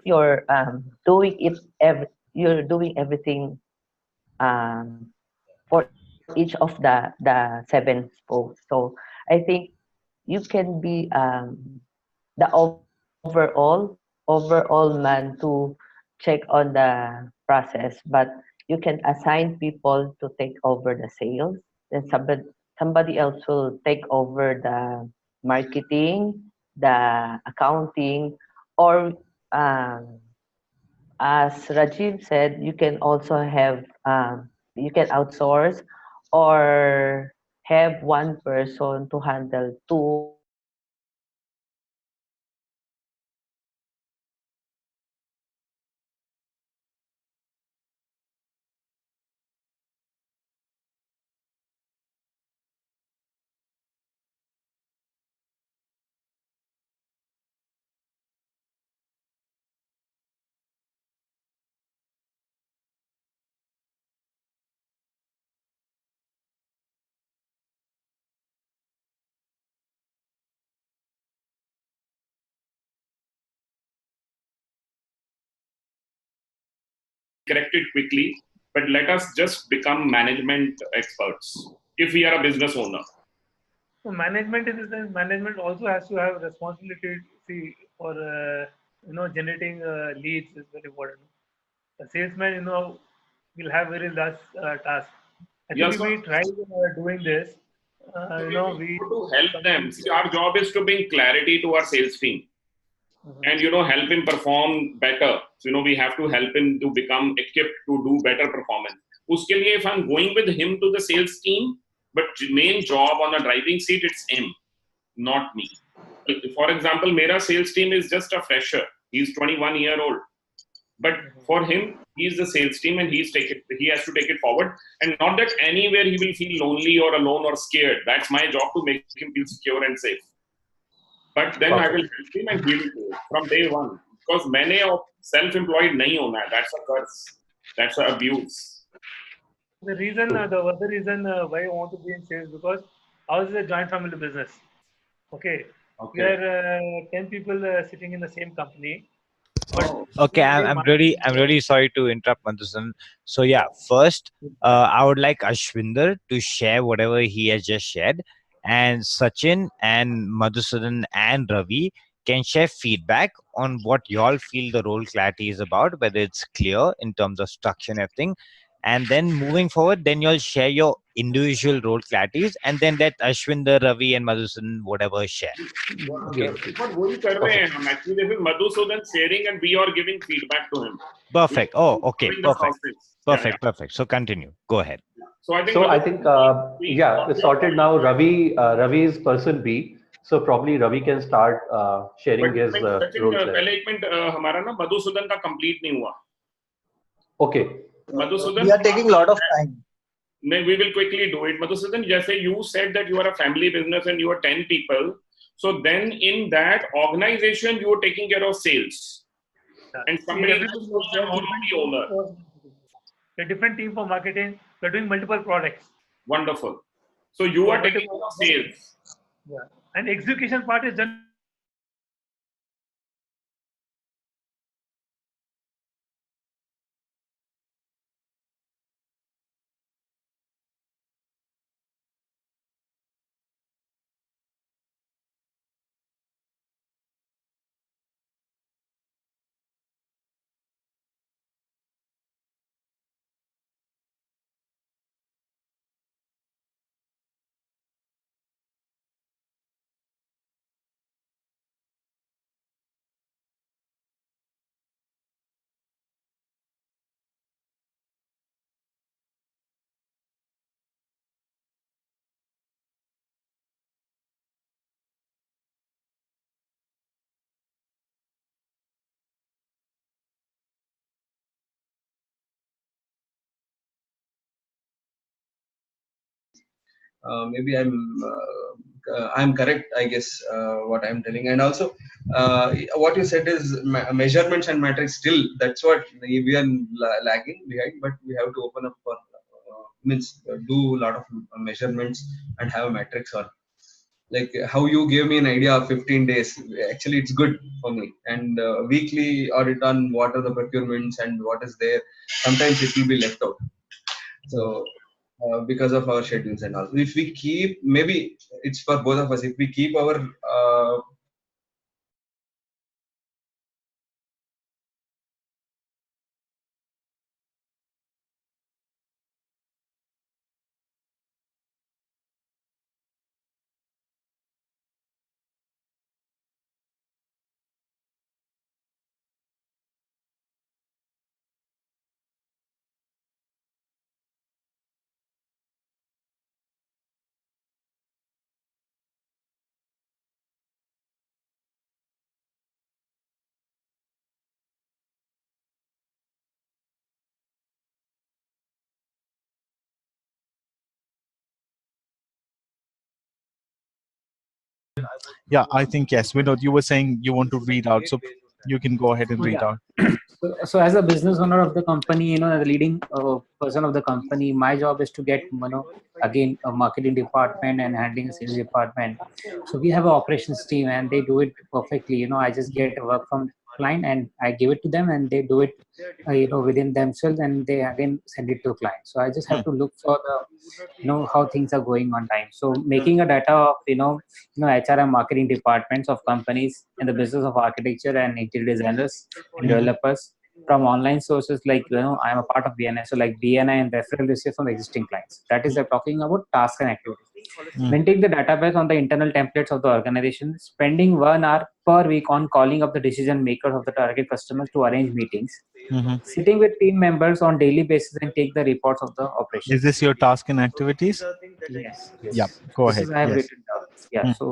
you're you're doing everything um, for each of the seven spokes. So I think you can be the overall man to check on the process, but you can assign people to take over the sales. Then somebody else will take over the marketing, the accounting, or um, as Rajiv said, you can also have you can outsource or have one person to handle two or three accounts. So correct it quickly, but let us just become management experts if we are a business owner. So management in the sense, management also has to have responsibility. See, for generating leads is very important. A salesman, will have very less task. Yes, Actually, sir. we tried doing this. So we will We go to help them. something. See, our job is to bring clarity to our sales team Mhm. and help him perform better. So we have to help him to become equipped to do better performance. Uske liye, if I'm going with him to the sales team, but main job on the driving seat, it's him, not me. For example, Mera sales team is just a fresher. He's 21-year-old. But for him, he's the sales team and he has to take it forward. And not that anywhere he will feel lonely or alone or scared. That's my job to make him feel secure and safe. But then I will Perfect. help him and he will do it from day one. Because many of self-employed nahi hona hai. That's a curse. That's an abuse. The other reason why I want to be in sales because ours is a joint family business. Okay, we Okay. are 10 people sitting in the same company, but Oh, Okay, mainly marketing. I'm really sorry to interrupt, Madhusan. So yeah, first, I would like Ashwinder to share whatever he has just shared, and Sachin and Madhusudan and Ravi can share feedback on what y'all feel the role clarity is about, whether it's clear in terms of structure and everything. And then moving forward, then you'll share your individual role clarities, and then let Ashwinder, Ravi, and Madhusudan whatever share. Okay, Yes, yes. but वही कर रहे Perfect. हैं हम. Actually, this is Madhusudan sharing and we are giving feedback to him. We perfect. Oh, are okay, following the perfect, process. Yeah, yeah. perfect, perfect. So continue. Go ahead. So I think So I think, Madhusudan, we yeah, got it's your sorted point. now. Ravi is person B. So probably Ravi can start sharing But his Sachin, role पहले clarity. एक minute हमारा ना मधुसूदन का complete नहीं हुआ. Okay. Madhusudan, We are taking a lot of time. we will quickly do it. Madhusudan, जैसे you said that you are a family business and you are 10 people. So then in that organization, you are taking care of sales. And See, somebody everybody else knows was there an are different honorary teams owner. for a different team for marketing. We're doing multiple products. Wonderful. So you So are taking care multiple, of sales. yeah. And execution part is done by the marketing team. Maybe I'm correct, I guess, what I'm telling. And also what you said is measurements and metrics. Still, that's what we are lagging behind, but we have to open up for means do a lot of measurements and have metrics on. Like how you gave me an idea of 15 days, actually it's good for me. And weekly audit on what are the procurements and what is there, sometimes it will be left out. So because of our schedules and all, if we keep, maybe it's for both of us, if we keep our procurement and Yeah, I think yes. Vinod, you were saying you want to read out, so you can go ahead and read Yeah. out. So as a business owner of the company, the leading person of the company, my job is to get, again, a marketing department and handling a sales department. So we have an operations team and they do it perfectly. I just get work from client and I give it to them and they do it, within themselves and they again send it to client. So I just Hmm. have to look for the, how things are going on time. So making a data of, HR and marketing departments of companies in the business of architecture and interior designers and Mhm. developers from online sources like I'm a part of BNI, so like BNI and referral received from existing clients. That is, they're talking about tasks and activities. Mm. Maintaining the database on the internal templates of the organization, spending 1 hour per week on calling up the decision makers of the target customers to arrange meetings, Mhm. sitting with team members on daily basis and take the reports of the Is this operations. your task and activities? Yes, Yeah, yes. go This ahead. is I have Yes. written down. Yeah. Mm. So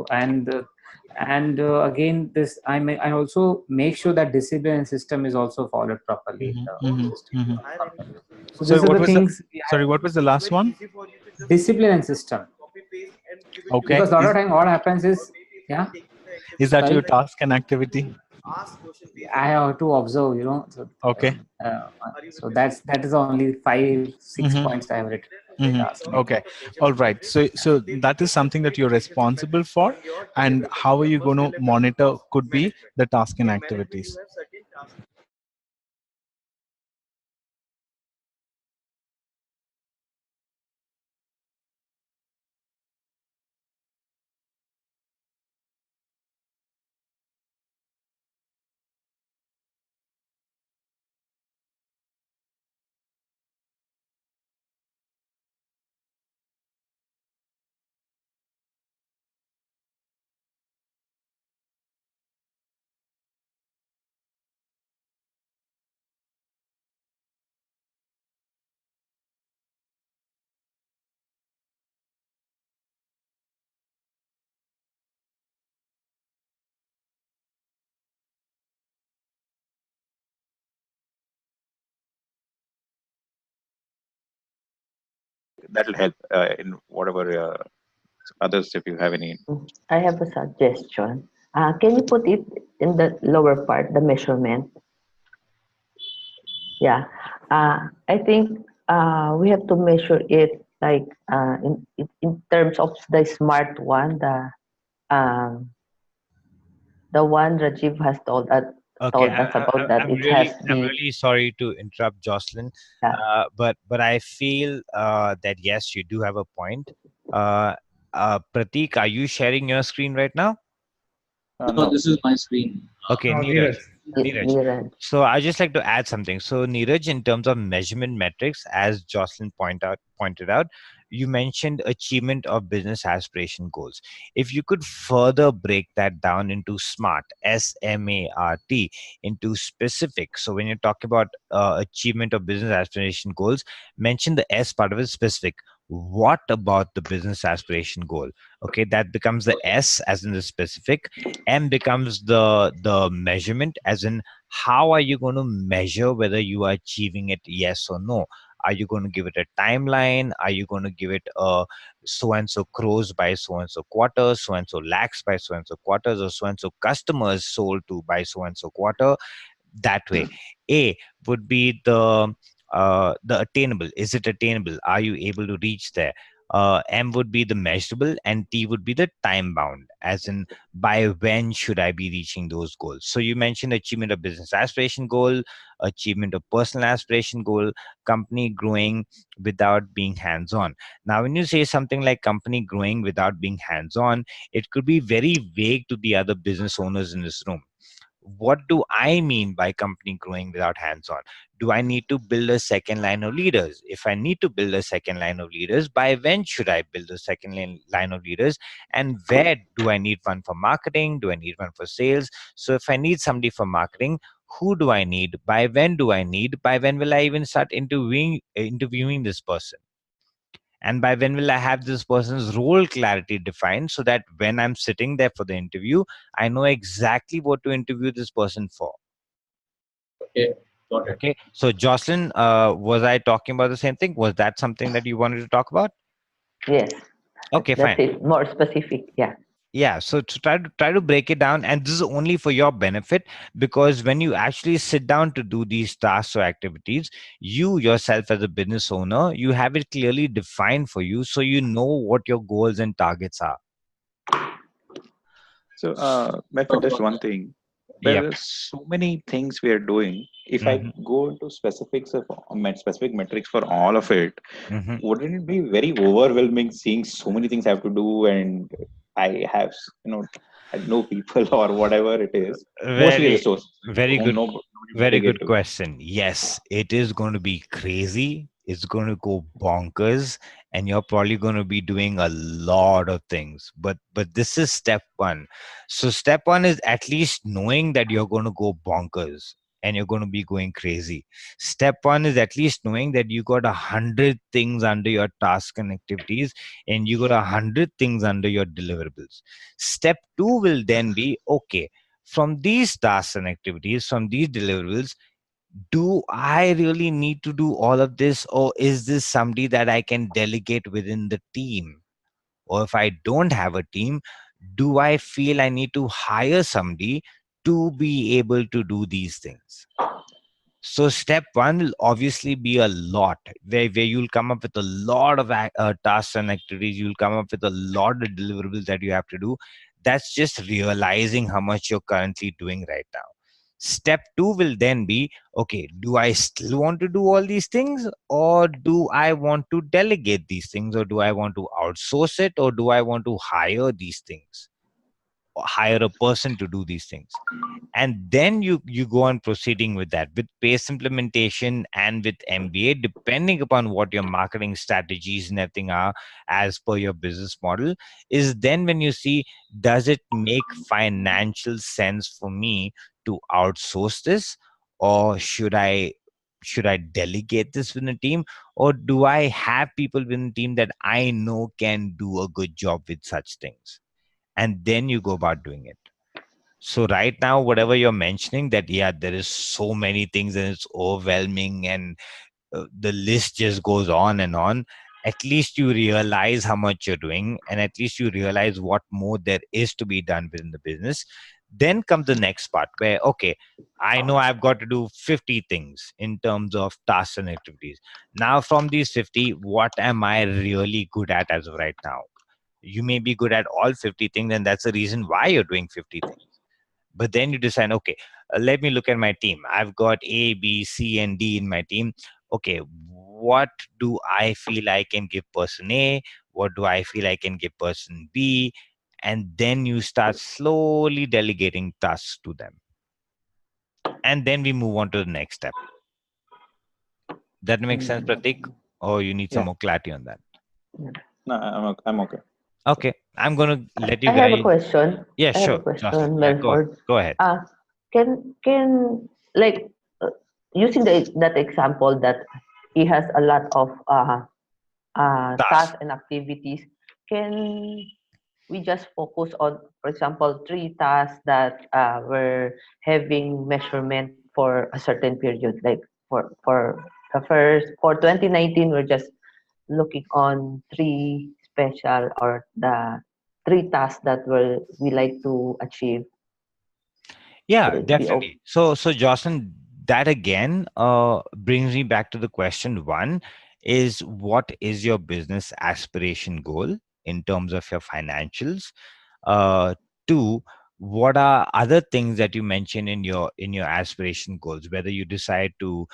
again, this I also make sure that discipline and system is also followed properly in Mhm. the Mhm. system Mhm. of the company. So Sorry, these are what the was the things we have. sorry? What was the last one? Discipline and system, Okay. because a lot of time what happens is, yeah, Is that your sorry, task and activity? I have to observe, so, Okay. that is only 5 6 points I Mm-hmm. have written. Mm-hmm. Task and Okay. activity. All right. So that is something that you're responsible for, and how are you going to monitor? Could be the task and activities. That'll help in whatever others if you have any. I have a suggestion. Can you put it in the lower part, the measurement? Yeah. I think we have to measure it like in terms of the smart one, um, the one Rajiv has Okay, told us about that. It has I'm the, really sorry to interrupt, Jocelyn, yeah. but I feel that yes, you do have a point. Uh, Pratik, are you sharing your screen right now? No, this is my screen. Okay, No, Neeraj. Neeraj. Neeraj. Neeraj. So I just like to add something. So Neeraj, in terms of measurement metrics, as Jocelyn pointed out, you mentioned achievement of business aspiration goals. If you could further break that down into SMART, SMART, into specific. So when you talk about achievement of business aspiration goals, mention the S part of it, specific. What about the business aspiration goal? Okay, that becomes the S as in the specific. M becomes the measurement, as in how are you going to measure whether you are achieving it, yes or no. Are you going to give it a timeline? Are you going to give it a so and so crores by so and so quarters, so and so lakhs by so and so quarters, or so and so customers sold to by so and so quarter? That way, A would be the attainable. Is it attainable? Are you able to reach there? M would be the measurable, and T would be the time bound, as in by when should I be reaching those goals. So you mentioned achievement of business aspiration goal, achievement of personal aspiration goal, company growing without being hands on. Now, when you say something like company growing without being hands on, it could be very vague to the other business owners in this room. What do I mean by company growing without hands on? Do I need to build a second line of leaders? If I need to build a second line of leaders, by when should I build a second line of leaders? And where do I need one for marketing? Do I need one for sales? So if I need somebody for marketing, who do I need? By when do I need? By when will I even start interviewing this person? And by when will I have this person's role clarity defined, so that when I'm sitting there for the interview, I know exactly what to interview this person for? Okay, got it. Okay. So Jocelyn, was I talking about the same thing? Was that something that you wanted to talk about? Yes, Okay, that's fine. it. More specific. Yeah. Yeah, so to try to break it down, and this is only for your benefit, because when you actually sit down to do these tasks or activities, you yourself as a business owner, you have it clearly defined for you, so you know what your goals and targets are. So, Mehfit, just one thing. Yep. There are so many things we are doing. If I Hmm. go into specifics of specific metrics for all of it, Hmm. wouldn't it be very overwhelming seeing so many things I have to do, and I have, I know people or whatever it is, mostly Very, resources very whom good, nobody to very delegate good to. question. Yes, it is going to be crazy. It's going to go bonkers, and you're probably going to be doing a lot of things. But this is step one. So step one is at least knowing that you're going to go bonkers and you're going to be going crazy. Step one is at least knowing that you got 100 things under your task and activities, and you got 100 things under your deliverables. Step two will then be, okay, from these tasks and activities, from these deliverables, do I really need to do all of this, or is this somebody that I can delegate within the team? Or if I don't have a team, do I feel I need to hire somebody to be able to do these things? So step one will obviously be a lot, where you'll come up with a lot of tasks and activities. You'll come up with a lot of deliverables that you have to do. That's just realizing how much you're currently doing right now. Step two will then be, okay, do I still want to do all these things, or do I want to delegate these things, or do I want to outsource it, or do I want to hire these things, or hire a person to do these things? And then you go on proceeding with that, with pace implementation and with MBA, depending upon what your marketing strategies and everything are as per your business model. Is then when you see, does it make financial sense for me to outsource this, or should I delegate this within a team, or do I have people within the team that I know can do a good job with such things? And then you go about doing it. So right now, whatever you're mentioning, that yeah, there is so many things and it's overwhelming, and the list just goes on and on. At least you realize how much you're doing, and at least you realize what more there is to be done within the business. Then comes the next part where, okay, I know I've got to do 50 things in terms of tasks and activities. Now, from these 50, what am I really good at as of right now? You may be good at all 50 things, and that's the reason why you're doing 50 things. But then you decide, okay, let me look at my team. I've got A, B, C, and D in my team. Okay, what do I feel I can give person A? What do I feel I can give person B? And then you start slowly delegating tasks to them. And then we move on to the next step. That makes sense, Pratik? Or you need some Yeah. more clarity on that? No, I'm okay. Okay, I'm going to let I you have a guys. question. Yeah, I have a sure, Jocelyn. question, Yeah, Melford. go ahead. Can like using that example that he has a lot of Task. tasks and activities. Can we just focus on, for example, three tasks that were having measurement for a certain period, like for the first for 2019, we're just looking on three special or the three tasks that we like to achieve. Would Yeah, it be okay? definitely. So Jocelyn, that again brings me back to the question one. is what is your business aspiration goal in terms of your financials. uh, Two, what are other things that you mention in your aspiration goals, whether you decide to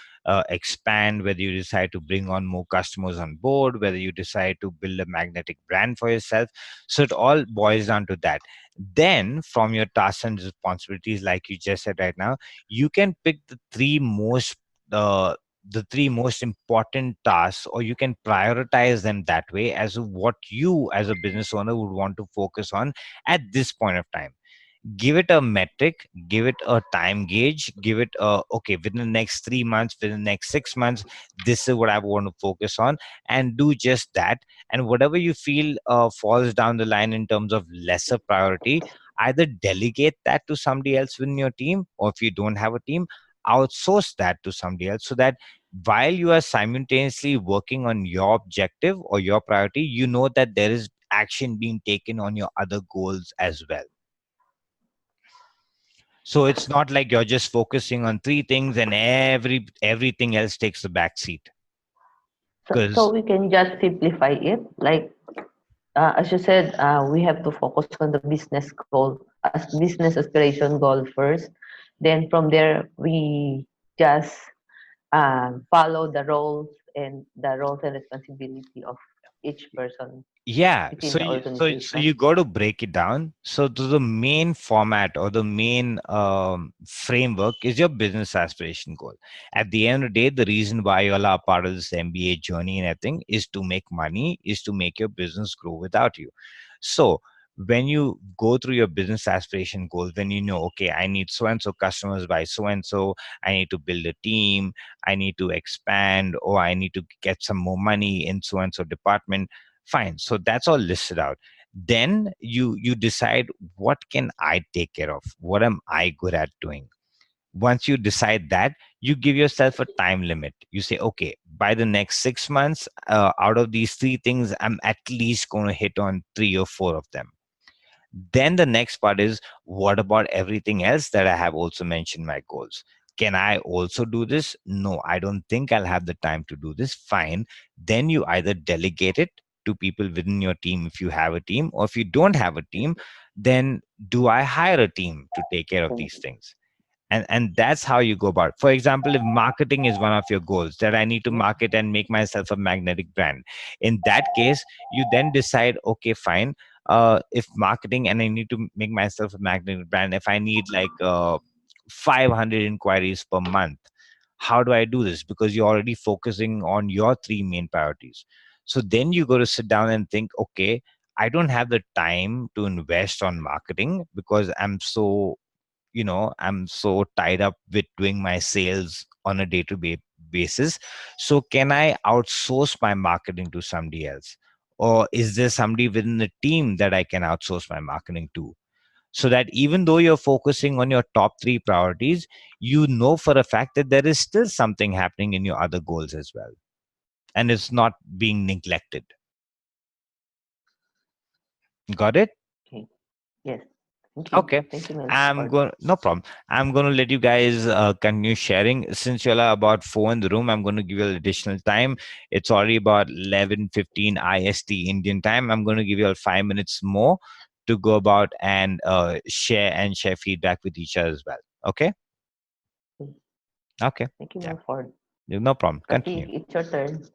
expand, whether you decide to bring on more customers on board, whether you decide to build a magnetic brand for yourself. So it all boils down to that. Then from your tasks and responsibilities, like you just said right now, you can pick uh, the three most important tasks, or you can prioritize them that way as to what you as a business owner would want to focus on at this point of time. Give it a metric, give it a time gauge, give it a, okay, within the next 3 months, within the next 6 months, this is what I want to focus on, and do just that. And whatever you feel falls down the line in terms of lesser priority, either delegate that to somebody else within your team, or if you don't have a team, outsource that to somebody else, so that while you are simultaneously working on your objective or your priority, you know that there is action being taken on your other goals as well. So it's not like you're just focusing on three things and everything else takes the back seat. So Because we can just simplify it. Like as you said, we have to focus on the business goal, as business aspiration goal first. Then from there, we just follow the roles and responsibility of each person yeah, within the so you organization. got to break it down. So the main format or the main framework is your business aspiration goal. At the end of the day, the reason why you all are part of this MBA journey and everything is to make money, is to make your business grow without you. So when you go through your business aspiration goals, when you know, okay, I need so and so customers by so and so, I need to build a team, I need to expand, or I need to get some more money in so and so department. Fine, so that's all listed out. Then you decide, what can I take care of, what am I good at doing. Once you decide that, you give yourself a time limit. You say, okay, by the next 6 months, out of these three things, I'm at least going to hit on three or four of them. Then the next part is, what about everything else that I have also mentioned my goals? Can I also do this? No, I don't think I'll have the time to do this. Fine. Then you either delegate it to people within your team if you have a team, or if you don't have a team, then do I hire a team to take care of these things? And that's how you go about it. For example, if marketing is one of your goals, that I need to market and make myself a magnetic brand, in that case you then decide, okay, fine, if marketing and I need to make myself a magnetic brand, if I need like 500 inquiries per month, how do I do this? Because you're already focusing on your three main priorities. So then you go to sit down and think, okay, I don't have the time to invest on marketing because I'm so tied up with doing my sales on a day-to-day basis. So can I outsource my marketing to somebody else, or is there somebody within the team that I can outsource my marketing to? So that even though you're focusing on your top three priorities, you know for a fact that there is still something happening in your other goals as well, and it's not being neglected. Got it? Okay. Yes. Thank you. Okay, Thank you, I'm Melford. going. No problem. I'm going to let you guys continue sharing. Since you're about four in the room, I'm going to give you additional time. It's already about 11:15 IST Indian time. I'm going to give you all 5 minutes more to go about and share feedback with each other as well. Okay. Okay. Okay. Thank you, Yeah. Melford. No problem. Pratik, Continue. it's your turn.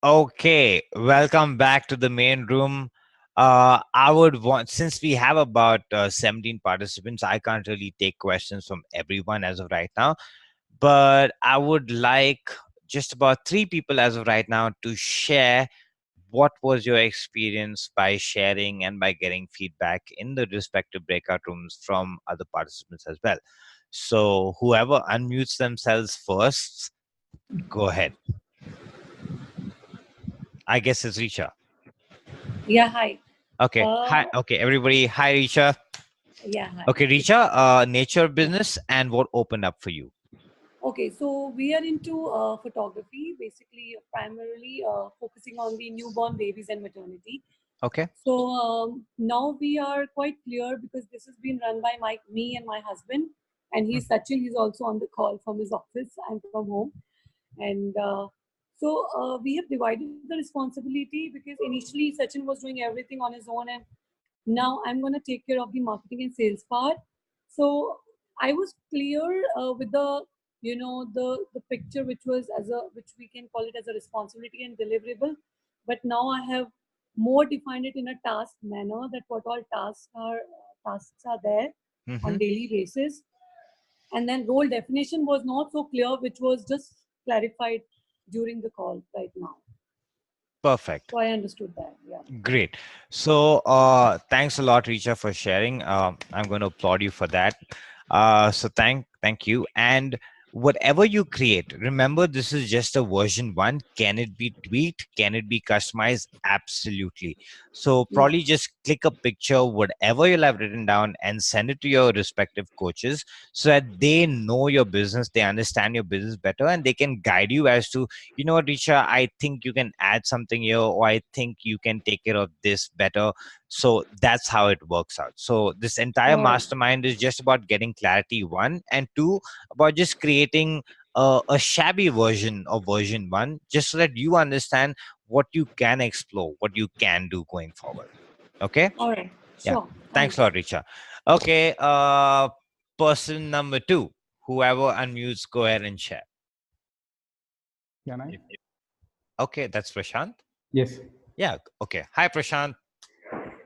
Okay, welcome back to the main room. I would want, since we have about 17 participants, I can't really take questions from everyone as of right now, but I would like just about three people as of right now to share what was your experience by sharing and by getting feedback in the respective breakout rooms from other participants as well. So, whoever unmutes themselves first, go ahead. I guess it's Richa. Yeah, hi. Okay. Hi. Uh, Okay, everybody. Hi, Richa. yeah, hi. Okay, Richa, nature Yeah. business and what opened up for you? Okay, so we are into photography, basically primarily focusing on the newborn babies and maternity. Okay. So now we are quite clear because this has been run by me and my husband, and he's Sachin. He's also on the call from his office. I'm from home, and so we have divided the responsibility because initially Sachin was doing everything on his own, and now I'm going to take care of the marketing and sales part. So I was clear with the the picture which was as a which we can call it as a responsibility and deliverable, but now I have more defined it in a task manner that what all tasks are there Mm-hmm. on daily basis, and then role definition was not so clear, which was just clarified during the call right now. Perfect. So I understood that. Yeah. Great. So, thanks a lot, Richa, for sharing. I'm going to applaud you for that. So, thank you. And whatever you create, remember this is just a version one. Can it be tweaked? Can it be customized? Absolutely. So, Yeah. probably just click a picture, whatever you'll have written down, and send it to your respective coaches so that they know your business, they understand your business better, and they can guide you as to, you know what, Richa, I think you can add something here, or I think you can take care of this better. So that's how it works out. So this entire All right. mastermind is just about getting clarity, one, and two, about just creating a shabby version of version one, just so that you understand what you can explore, what you can do going forward. Okay. All right. Yeah. Sure. Thanks a Thanks. lot, Richa. Okay. Person number two, whoever unmutes, go ahead and share. Can I? Okay, that's Prashant. Yes. Yeah. Okay. Hi, Prashant.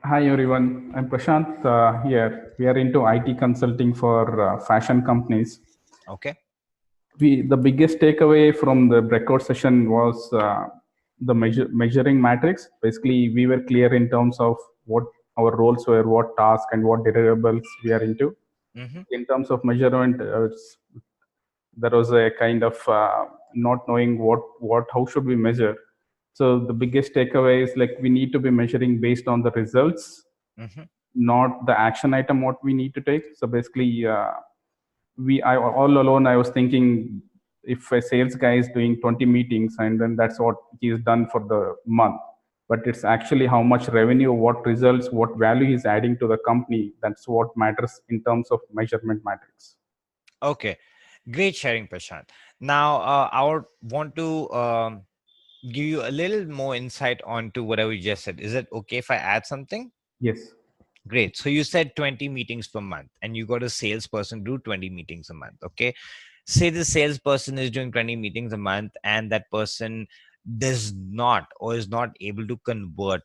Hi, everyone. I'm Prashant here. We are into IT consulting for fashion companies. Okay. The biggest takeaway from the breakout session was the measuring matrix. Basically, we were clear in terms of what our roles were, what task, and what deliverables we are into. Mm-hmm. In terms of measurement, there was a kind of not knowing how should we measure. So the biggest takeaway is like we need to be measuring based on the results, Mm-hmm. not the action item what we need to take. So basically, I all alone I was thinking if a sales guy is doing 20 meetings and then that's what he's done for the month, but it's actually how much revenue, what results, what value he's adding to the company. That's what matters in terms of measurement matrix. Okay. Great sharing, Prashant. Now, I would want to give you a little more insight onto whatever you just said. Is it okay if I add something? Yes. Great. So you said 20 meetings per month, and you got a salesperson do 20 meetings a month. Okay. Say the salesperson is doing 20 meetings a month, and that person does not or is not able to convert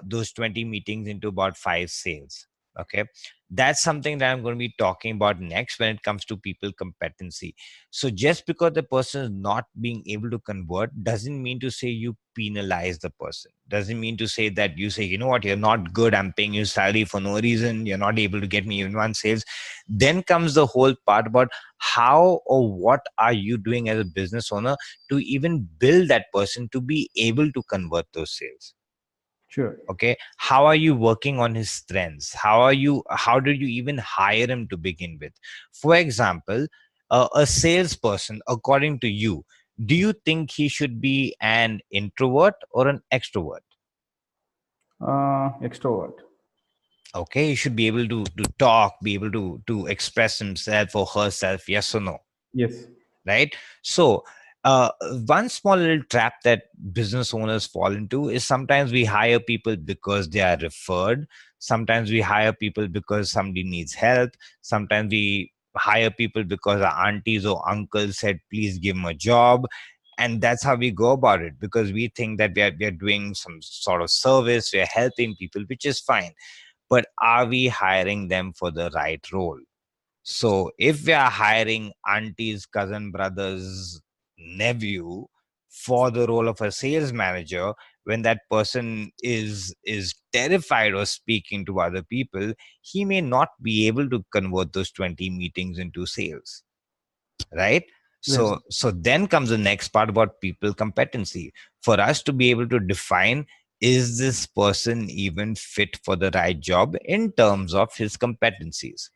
those 20 meetings into about 5 sales. Okay. That's something that I'm going to be talking about next when it comes to people competency. So just because the person is not being able to convert doesn't mean to say you penalize the person. Doesn't mean to say that you say, you know what, you're not good, I'm paying you salary for no reason, you're not able to get me even one sales. Then comes the whole part about how or what are you doing as a business owner to even build that person to be able to convert those sales. Sure. Okay, how are you working on his strengths? How did you even hire him to begin with? For example, a salesperson, according to you, do you think he should be an introvert or an extrovert? Extrovert. Okay, he should be able to talk, be able to express himself or herself, yes or no? Yes. Right. So one small little trap that business owners fall into is sometimes we hire people because they are referred, sometimes we hire people because somebody needs help, sometimes we hire people because our aunties or uncles said please give him a job, And that's how we go about it, because we think that we are doing some sort of service, we are helping people, which is fine. But are we hiring them for the right role? So if we are hiring auntie's cousin brother's nephew for the role of a sales manager, when that person is terrified of speaking to other people, he may not be able to convert those 20 meetings into sales, right? Yes. So then comes the next part about people competency. For us to be able to define, is this person even fit for the right job in terms of his competencies?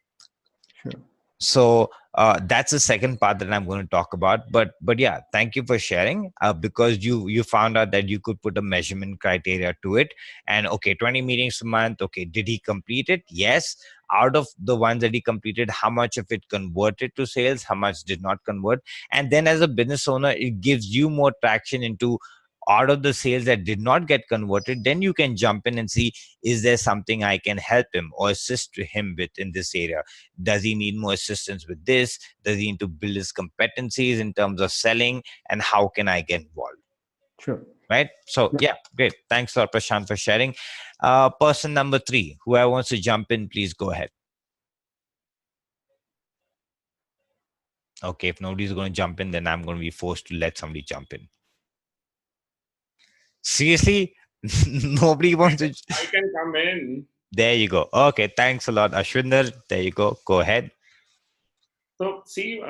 Sure. So that's the second part that I'm going to talk about. But yeah, thank you for sharing, because you found out that you could put a measurement criteria to it. And okay, 20 meetings a month, okay, did he complete it? Yes. Out of the ones that he completed, how much of it converted to sales, how much did not convert? And then as a business owner, it gives you more traction into, out of the sales that did not get converted, then you can jump in and see, is there something I can help him or assist him with in this area? Does he need more assistance with this? Does he need to build his competencies in terms of selling? And how can I get involved? Sure. Right? So Yeah. yeah, great. Thanks a lot, Prashant, for sharing. Person number 3, whoever wants to jump in, please go ahead. Okay, if nobody's going to jump in, then I'm going to be forced to let somebody jump in. Seriously? Nobody wants to. I can come in. There you go. Okay, thanks a lot, Ashwinder. There you go. Go ahead. So, see,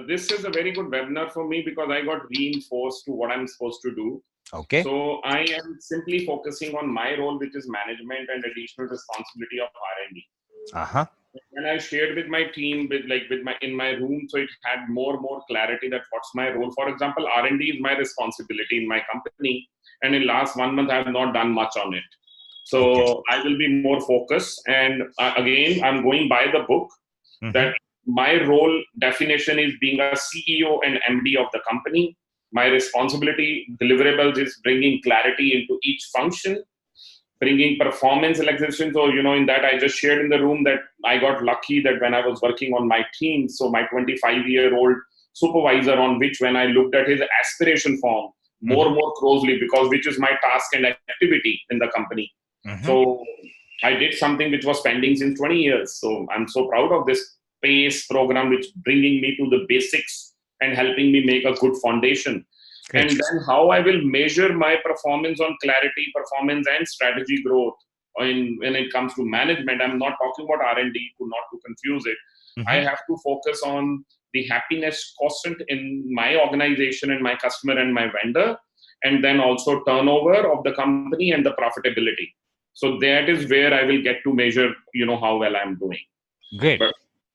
this is a very good webinar for me because I got reinforced to what I'm supposed to do. Okay. So, I am simply focusing on my role, which is management and additional responsibility of R&D. Uh-huh. When I shared with my team, with my in my room, so it had more clarity that what's my role. For example, R&D is my responsibility in my company, and in last 1 month I have not done much on it. So Okay. I will be more focused. And again, I'm going by the book that my role definition is being a CEO and MD of the company. My responsibility deliverables is bringing clarity into each function, bringing performance relaxation. So, in that I just shared in the room that I got lucky that when I was working on my team, so my 25-year-old supervisor, on which when I looked at his aspiration form more closely, because which is my task and activity in the company. So I did something which was pending since 20 years. So I'm so proud of this PACE program, which bringing me to the basics and helping me make a good foundation. Great. And then how I will measure my performance on clarity, performance, and strategy growth. When it comes to management, I'm not talking about R&D, not to confuse it. I have to focus on the happiness quotient in my organization and my customer and my vendor, and then also turnover of the company and the profitability. So that is where I will get to measure, how well I'm doing. Great.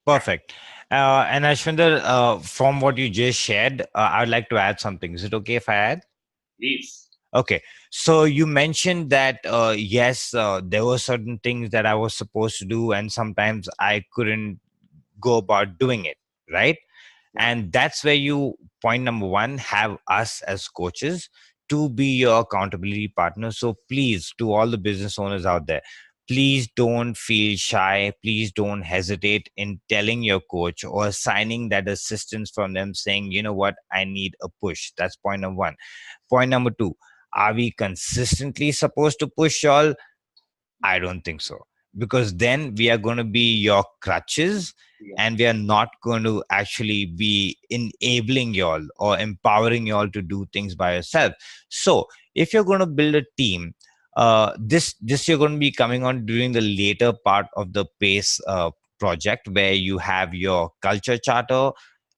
Perfect. And Ashwinder, from what you just shared, I'd like to add something. Is it okay if I add? Please. Okay. So you mentioned that, yes, there were certain things that I was supposed to do, and sometimes I couldn't go about doing it, right? And that's where you, point number 1, have us as coaches to be your accountability partner. So please, to all the business owners out there, please don't feel shy. Please don't hesitate in telling your coach or assigning that assistance from them, saying, you know what, I need a push. That's point number 1. Point number 2, are we consistently supposed to push y'all? I don't think so, because then we are going to be your crutches, and we are not going to actually be enabling y'all or empowering y'all to do things by yourself. So if you're going to build a team, this you're going to be coming on during the later part of the PACE project, where you have your culture charter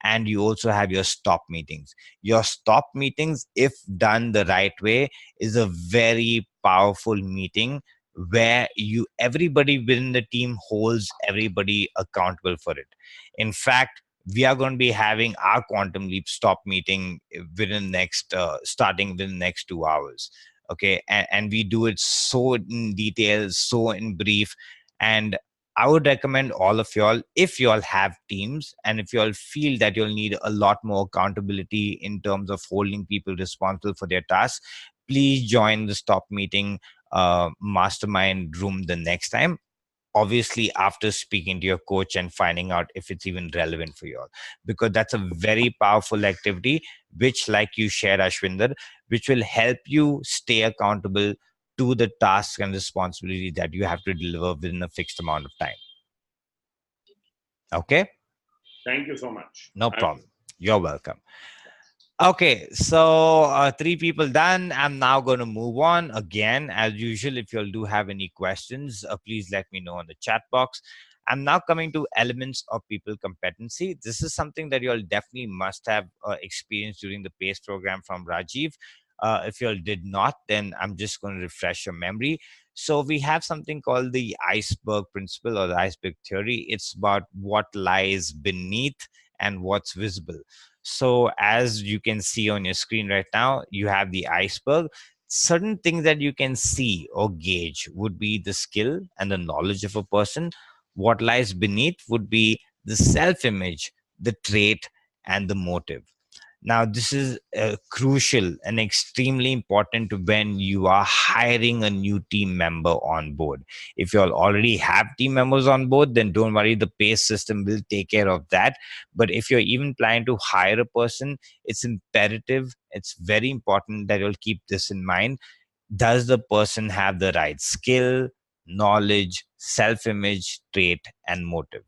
and you also have your stop meetings. Your stop meetings, if done the right way, is a very powerful meeting where everybody within the team holds everybody accountable for it. In fact, we are going to be having our quantum leap stop meeting within next starting within the next 2 hours. Okay. And we do it so in detail, so in brief. And I would recommend all of y'all, if y'all have teams and if y'all feel that you'll need a lot more accountability in terms of holding people responsible for their tasks, please join the stop meeting mastermind room the next time. obviously after speaking to your coach and finding out if it's even relevant for you all, because that's a very powerful activity which, like you shared, Ashwinder, which will help you stay accountable to the tasks and responsibility that you have to deliver within a fixed amount of time. Okay, Thank you so much. no problem, you're welcome. Okay, so three people done. I'm now going to move on again. As usual, if you all do have any questions, please let me know in the chat box. I'm now coming to elements of people competency. This is something that you all definitely must have experienced during the PACE program from Rajiv. If you all did not, then I'm just going to refresh your memory. So we have something called the iceberg principle or the iceberg theory. It's about what lies beneath and what's visible. So as you can see on your screen right now, you have the iceberg. Certain things that you can see or gauge would be the skill and the knowledge of a person. What lies beneath would be the self-image, the trait, and the motive. Now, this is crucial and extremely important when you are hiring a new team member on board. If you all already have team members on board, then don't worry, the PACE system will take care of that. But if you're even planning to hire a person, it's imperative, it's very important that you'll keep this in mind. Does the person have the right skill, knowledge, self image, trait, and motive?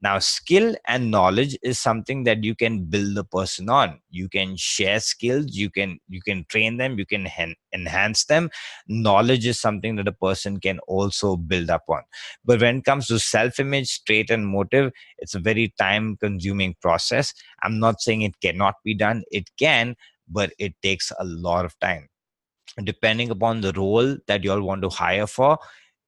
Now, skill and knowledge is something that you can build a person on. You can share skills, you can train them, you can enhance them. Knowledge is something that a person can also build up on. But when it comes to self-image, trait, and motive, it's a very time-consuming process. I'm not saying it cannot be done. It can, but it takes a lot of time. Depending upon the role that you all want to hire for,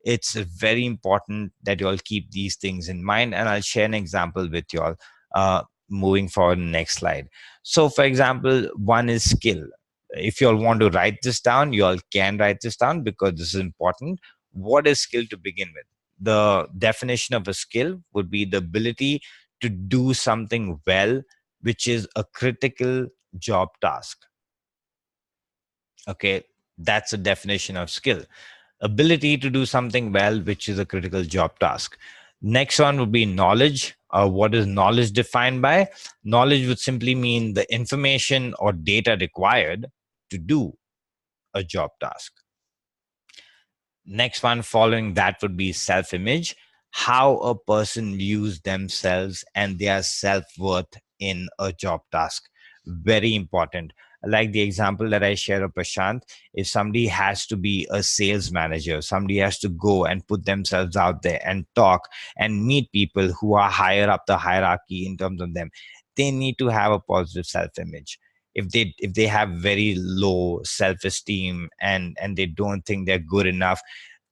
it's very important that you all keep these things in mind. And I'll share an example with you all moving forward in the next slide. So for example, one is skill. If you all want to write this down, you all can write this down because this is important. What is skill to begin with? The definition of a skill would be the ability to do something well, which is a critical job task. Okay, that's a definition of skill. Ability to do something well, which is a critical job task. Next one would be knowledge. What is knowledge defined by? Knowledge would simply mean the information or data required to do a job task. Next one following that would be self-image, how a person views themselves and their self-worth in a job task. Very important. Like the example that I share of Prashant, if somebody has to be a sales manager, somebody has to go and put themselves out there and talk and meet people who are higher up the hierarchy in terms of them, they need to have a positive self-image. If they have very low self-esteem and they don't think they're good enough,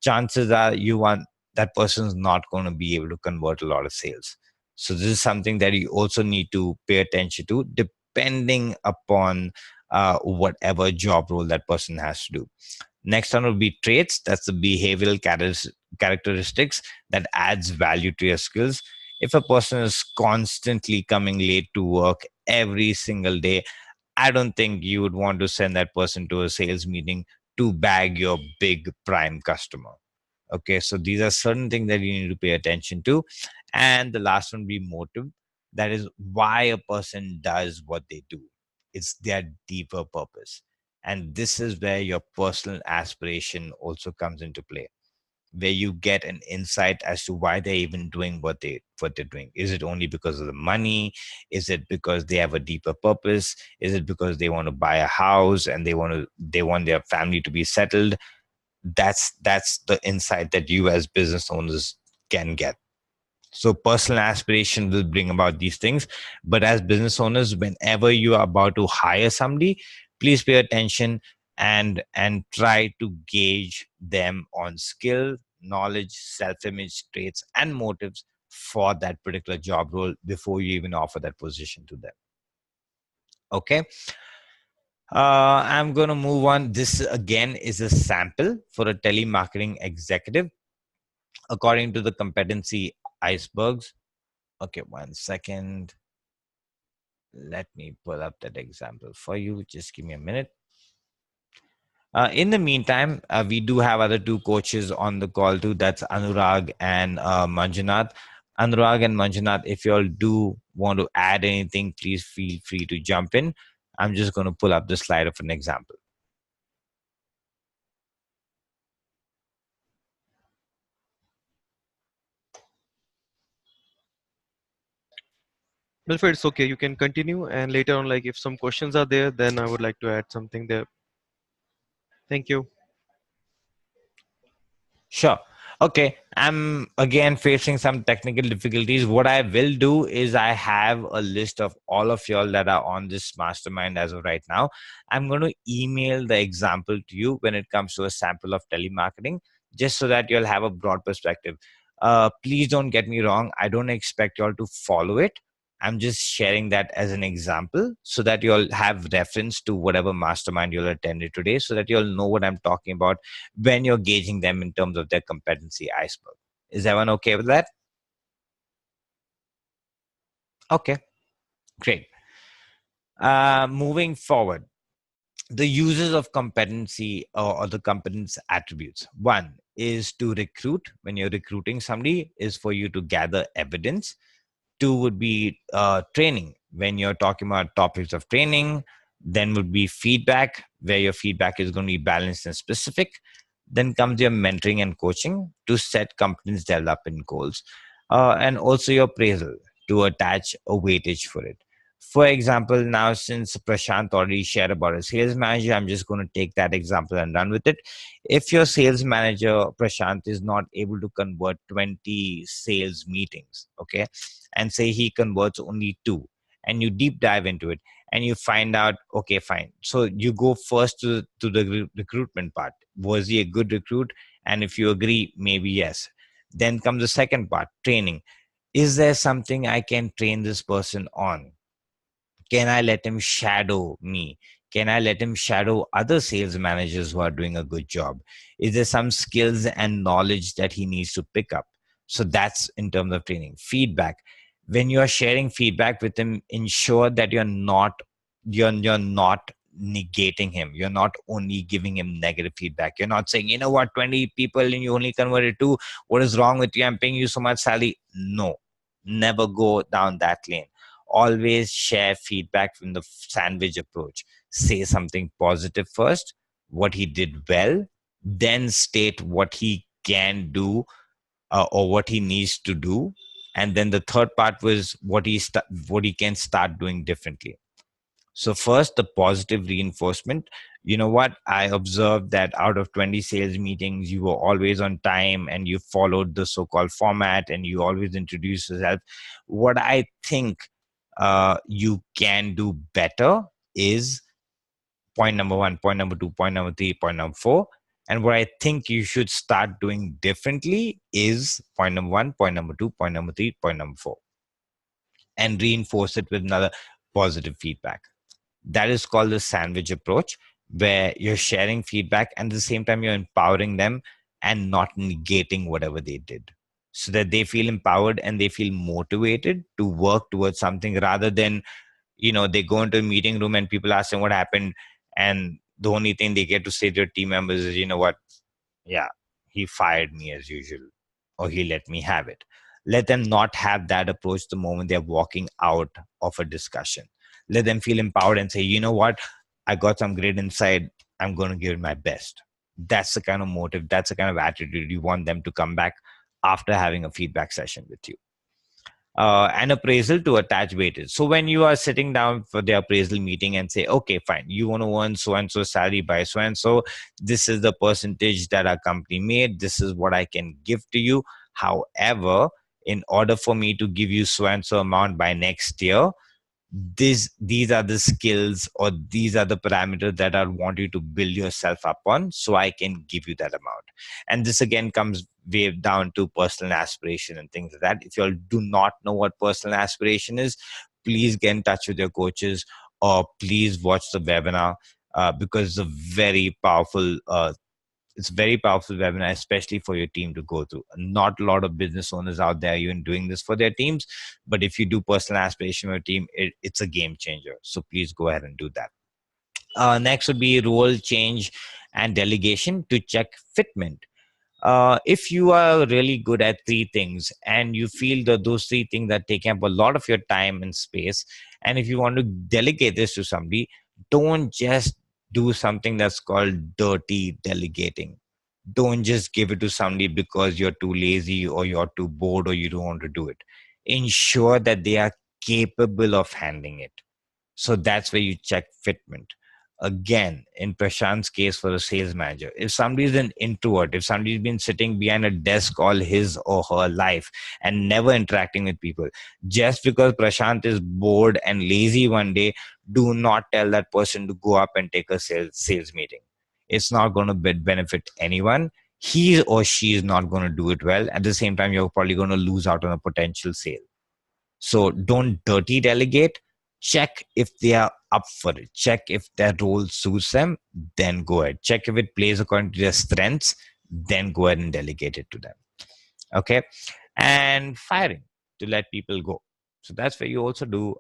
chances are that person's not going to be able to convert a lot of sales. So this is something that you also need to pay attention to, depending upon whatever job role that person has to do. Next one will be traits. That's the behavioral characteristics that adds value to your skills. If a person is constantly coming late to work every single day, I don't think you would want to send that person to a sales meeting to bag your big prime customer. Okay, so these are certain things that you need to pay attention to. And the last one be motive. That is why a person does what they do. It's their deeper purpose. And this is where your personal aspiration also comes into play, where you get an insight as to why they're even doing what they're doing. Is it only because of the money? Is it because they have a deeper purpose? Is it because they want to buy a house and they want their family to be settled? That's the insight that you as business owners can get. So personal aspiration will bring about these things. But as business owners, whenever you are about to hire somebody, please pay attention and try to gauge them on skill, knowledge, self-image, traits, and motives for that particular job role before you even offer that position to them. Okay. I'm going to move on. This again is a sample for a telemarketing executive according to the competency icebergs. Okay, 1 second. Let me pull up that example for you. Just give me a minute. In the meantime, we do have other two coaches on the call too. That's Anurag and Manjunath. Anurag and Manjunath, if you all do want to add anything, please feel free to jump in. I'm just going to pull up the slide of an example. Milford, it's okay. You can continue, and later on, like if some questions are there, then I would like to add something there. Thank you. Sure. Okay. I'm again facing some technical difficulties. What I will do is I have a list of all of y'all that are on this mastermind as of right now. I'm going to email the example to you when it comes to a sample of telemarketing, just so that you'll have a broad perspective. Please don't get me wrong. I don't expect y'all to follow it. I'm just sharing that as an example so that you'll have reference to whatever mastermind you'll attended today, so that you'll know what I'm talking about when you're gauging them in terms of their competency iceberg. Is everyone okay with that? Okay, great. Moving forward, the uses of competency or the competence attributes. One is to recruit. When you're recruiting somebody, is for you to gather evidence. Two would be training. When you're talking about topics of training, then would be feedback, where your feedback is going to be balanced and specific. Then comes your mentoring and coaching to set competence development goals, and also your appraisal to attach a weightage for it. For example, now since Prashant already shared about a sales manager, I'm just going to take that example and run with it. If your sales manager, Prashant, is not able to convert 20 sales meetings, okay, and say he converts only two, and you deep dive into it and you find out, okay, fine. So you go first to the recruitment part. Was he a good recruit? And if you agree, maybe yes. Then comes the second part, training. Is there something I can train this person on? Can I let him shadow me? Can I let him shadow other sales managers who are doing a good job? Is there some skills and knowledge that he needs to pick up? So that's in terms of training. Feedback. When you are sharing feedback with him, ensure that you're not negating him. You're not only giving him negative feedback. You're not saying, you know what, 20 people and you only converted two. What is wrong with you? I'm paying you so much salary. No, never go down that lane. Always share feedback from the sandwich approach. Say something positive first, what he did well, then state what he can do, or what he needs to do, and then the third part was what he can start doing differently. So first, the positive reinforcement. You know what? I observed that out of 20 sales meetings, you were always on time and you followed the so-called format and you always introduce yourself. What I think you can do better is point number one, point number two, point number three, point number four. And what I think you should start doing differently is point number one, point number two, point number three, point number four, and reinforce it with another positive feedback. That is called the sandwich approach, where you're sharing feedback and at the same time you're empowering them and not negating whatever they did, so that they feel empowered and they feel motivated to work towards something, rather than, they go into a meeting room and people ask them what happened, and the only thing they get to say to their team members is, you know what, yeah, he fired me as usual, or he let me have it. Let them not have that approach the moment they're walking out of a discussion. Let them feel empowered and say, you know what, I got some great insight, I'm going to give it my best. That's the kind of motive, that's the kind of attitude you want them to come back after having a feedback session with you. An appraisal to attach weightage. So when you are sitting down for the appraisal meeting and say, okay, fine, you want to earn so and so salary by so and so, this is the percentage that our company made, this is what I can give to you. However, in order for me to give you so and so amount by next year, these are the skills, or these are the parameters that I want you to build yourself up on, so I can give you that amount. And this again comes way down to personal aspiration and things like that. If you all do not know what personal aspiration is, please get in touch with your coaches, or please watch the webinar, because it's a very powerful webinar, especially for your team to go through. Not a lot of business owners out there even doing this for their teams, but if you do personal aspiration with your team, it's a game changer. So please go ahead and do that. Next would be role change and delegation to check fitment. If you are really good at three things and you feel that those three things are taking up a lot of your time and space, and if you want to delegate this to somebody, don't just do something that's called dirty delegating. Don't just give it to somebody because you're too lazy or you're too bored or you don't want to do it. Ensure that they are capable of handling it. So that's where you check fitment. Again, in Prashant's case for a sales manager, if somebody is an introvert, if somebody's been sitting behind a desk all his or her life and never interacting with people, just because Prashant is bored and lazy one day, do not tell that person to go up and take a sales meeting. It's not going to benefit anyone. He or she is not going to do it well. At the same time, you're probably going to lose out on a potential sale. So don't dirty delegate. Check if they are up for it. Check if their role suits them. Then go ahead. Check if it plays according to their strengths. Then go ahead and delegate it to them. Okay. And firing to let people go. So that's where you also do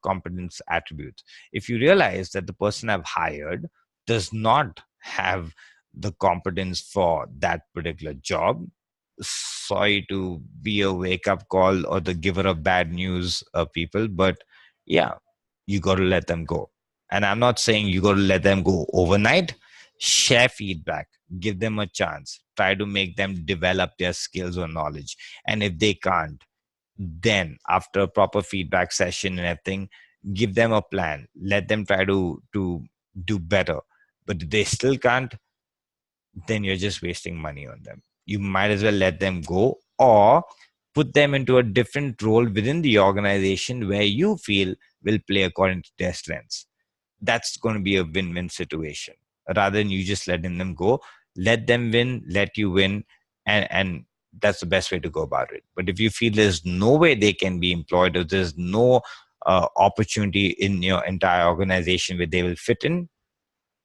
competence attributes. If you realize that the person I've hired does not have the competence for that particular job, sorry to be a wake up call or the giver of bad news, people, but yeah, you got to let them go. And I'm not saying you got to let them go overnight. Share feedback, give them a chance, try to make them develop their skills or knowledge. And if they can't, then after a proper feedback session and everything, give them a plan, let them try to do better. But if they still can't, then you're just wasting money on them. You might as well let them go or put them into a different role within the organization where you feel will play according to their strengths. That's going to be a win-win situation rather than you just letting them go. Let them win, let you win, and that's the best way to go about it. But if you feel there's no way they can be employed or there's no opportunity in your entire organization where they will fit in,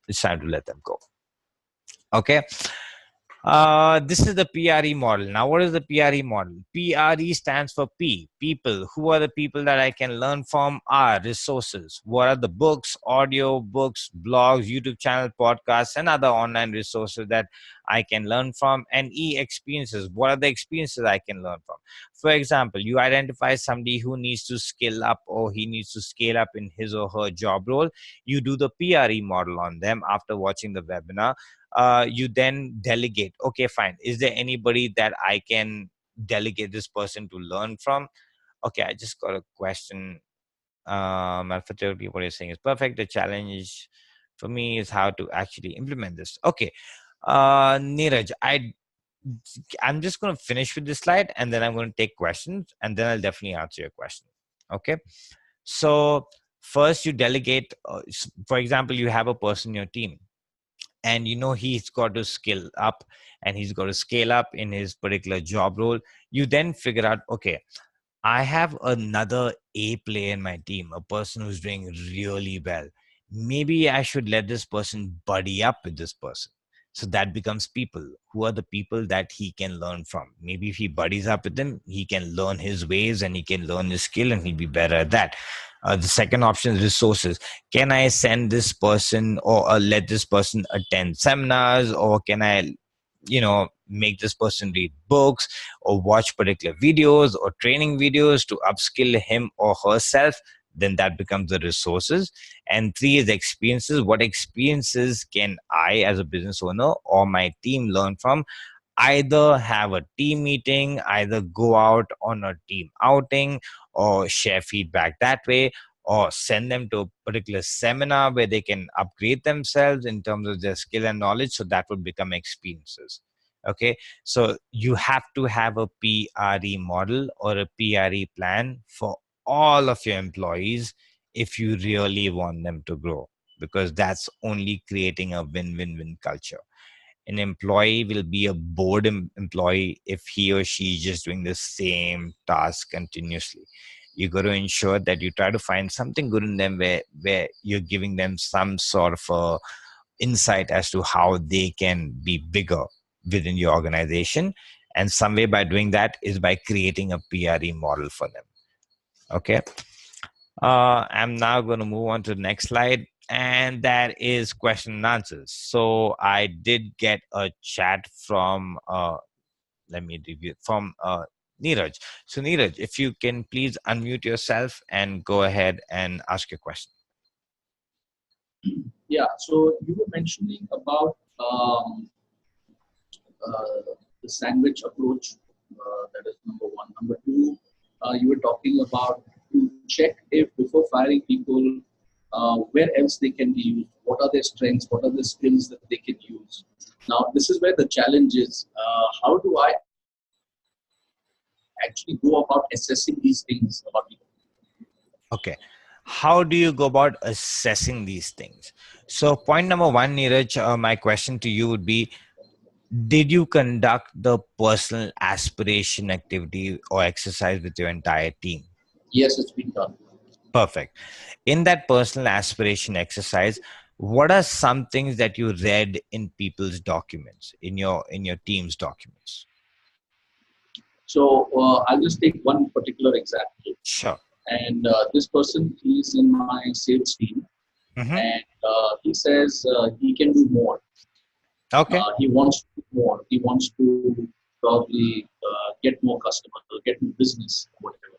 it's time to let them go. Okay. This is the PRE model. Now, what is the PRE model? PRE stands for P, people. Who are the people that I can learn from? R, resources. What are the books, audio books, blogs, YouTube channel, podcasts, and other online resources that I can learn from? And E, experiences. What are the experiences I can learn from? For example, you identify somebody who needs to skill up or he needs to scale up in his or her job role. You do the PRE model on them after watching the webinar. You then delegate. Okay, fine. Is there anybody that I can delegate this person to learn from? Okay, I just got a question. Alpha what you're saying is perfect. The challenge for me is how to actually implement this. Okay, Neeraj, I'm just going to finish with this slide and then I'm going to take questions and then I'll definitely answer your question. Okay, so first you delegate. For example, you have a person in your team and you know he's got to skill up and he's got to scale up in his particular job role. You then figure out, okay, I have another A player in my team, a person who's doing really well. Maybe I should let this person buddy up with this person. So that becomes people. Who are the people that he can learn from? Maybe if he buddies up with them, he can learn his ways and he can learn his skill and he'll be better at that. The second option is resources. Can I send this person or let this person attend seminars, or can I make this person read books or watch particular videos or training videos to upskill him or herself? Then that becomes the resources. And three is experiences. What experiences can I as a business owner or my team learn from? Either have a team meeting, either go out on a team outing or share feedback that way, or send them to a particular seminar where they can upgrade themselves in terms of their skill and knowledge. So that would become experiences. Okay, so you have to have a PRE model or a PRE plan for all of your employees if you really want them to grow, because that's only creating a win-win-win culture. An employee will be a bored employee if he or she is just doing the same task continuously. You got to ensure that you try to find something good in them where you're giving them some sort of insight as to how they can be bigger within your organization. And some way by doing that is by creating a PRE model for them. Okay. I'm now going to move on to the next slide. and that is question and answers. So I did get a chat from let me review from Neeraj. So Neeraj, if you can please unmute yourself and go ahead and ask your question. Yeah, so you were mentioning about the sandwich approach. That is number one. Number two, you were talking about to check if before firing people, where else they can be used, what are their strengths, what are the skills that they can use. Now, this is where the challenge is. How do I actually go about assessing these things about people? Okay. How do you go about assessing these things? So, point number one, Neeraj, my question to you would be: did you conduct the personal aspiration activity or exercise with your entire team? Yes, it's been done. Perfect. In that personal aspiration exercise, what are some things that you read in people's documents, in your team's documents? So I'll just take one particular example. Sure. And this person is in my sales team, and he says he can do more. Okay. He wants to do more. He wants to probably get more customers, get more business, whatever.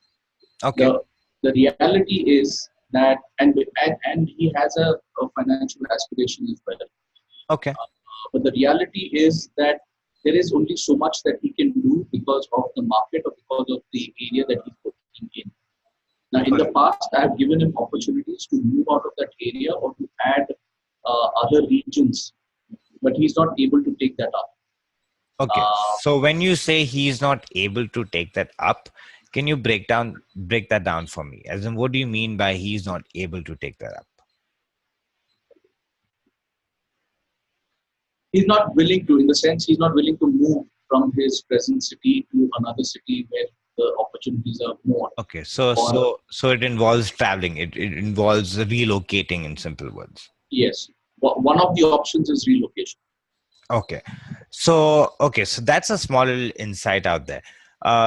Okay. The reality is that, and he has a financial aspiration as well. Okay. But the reality is that there is only so much that he can do because of the market or because of the area that he's working in. Now, in the past, I have given him opportunities to move out of that area or to add other regions, but he's not able to take that up. Okay. So when you say he's not able to take that up, can you break that down for me? As in, what do you mean by he's not able to take that up? He's not willing to, in the sense, he's not willing to move from his present city to another city where the opportunities are more. Okay. So it involves traveling. It involves relocating, in simple words. Yes. One of the options is relocation. Okay. So that's a small little insight out there.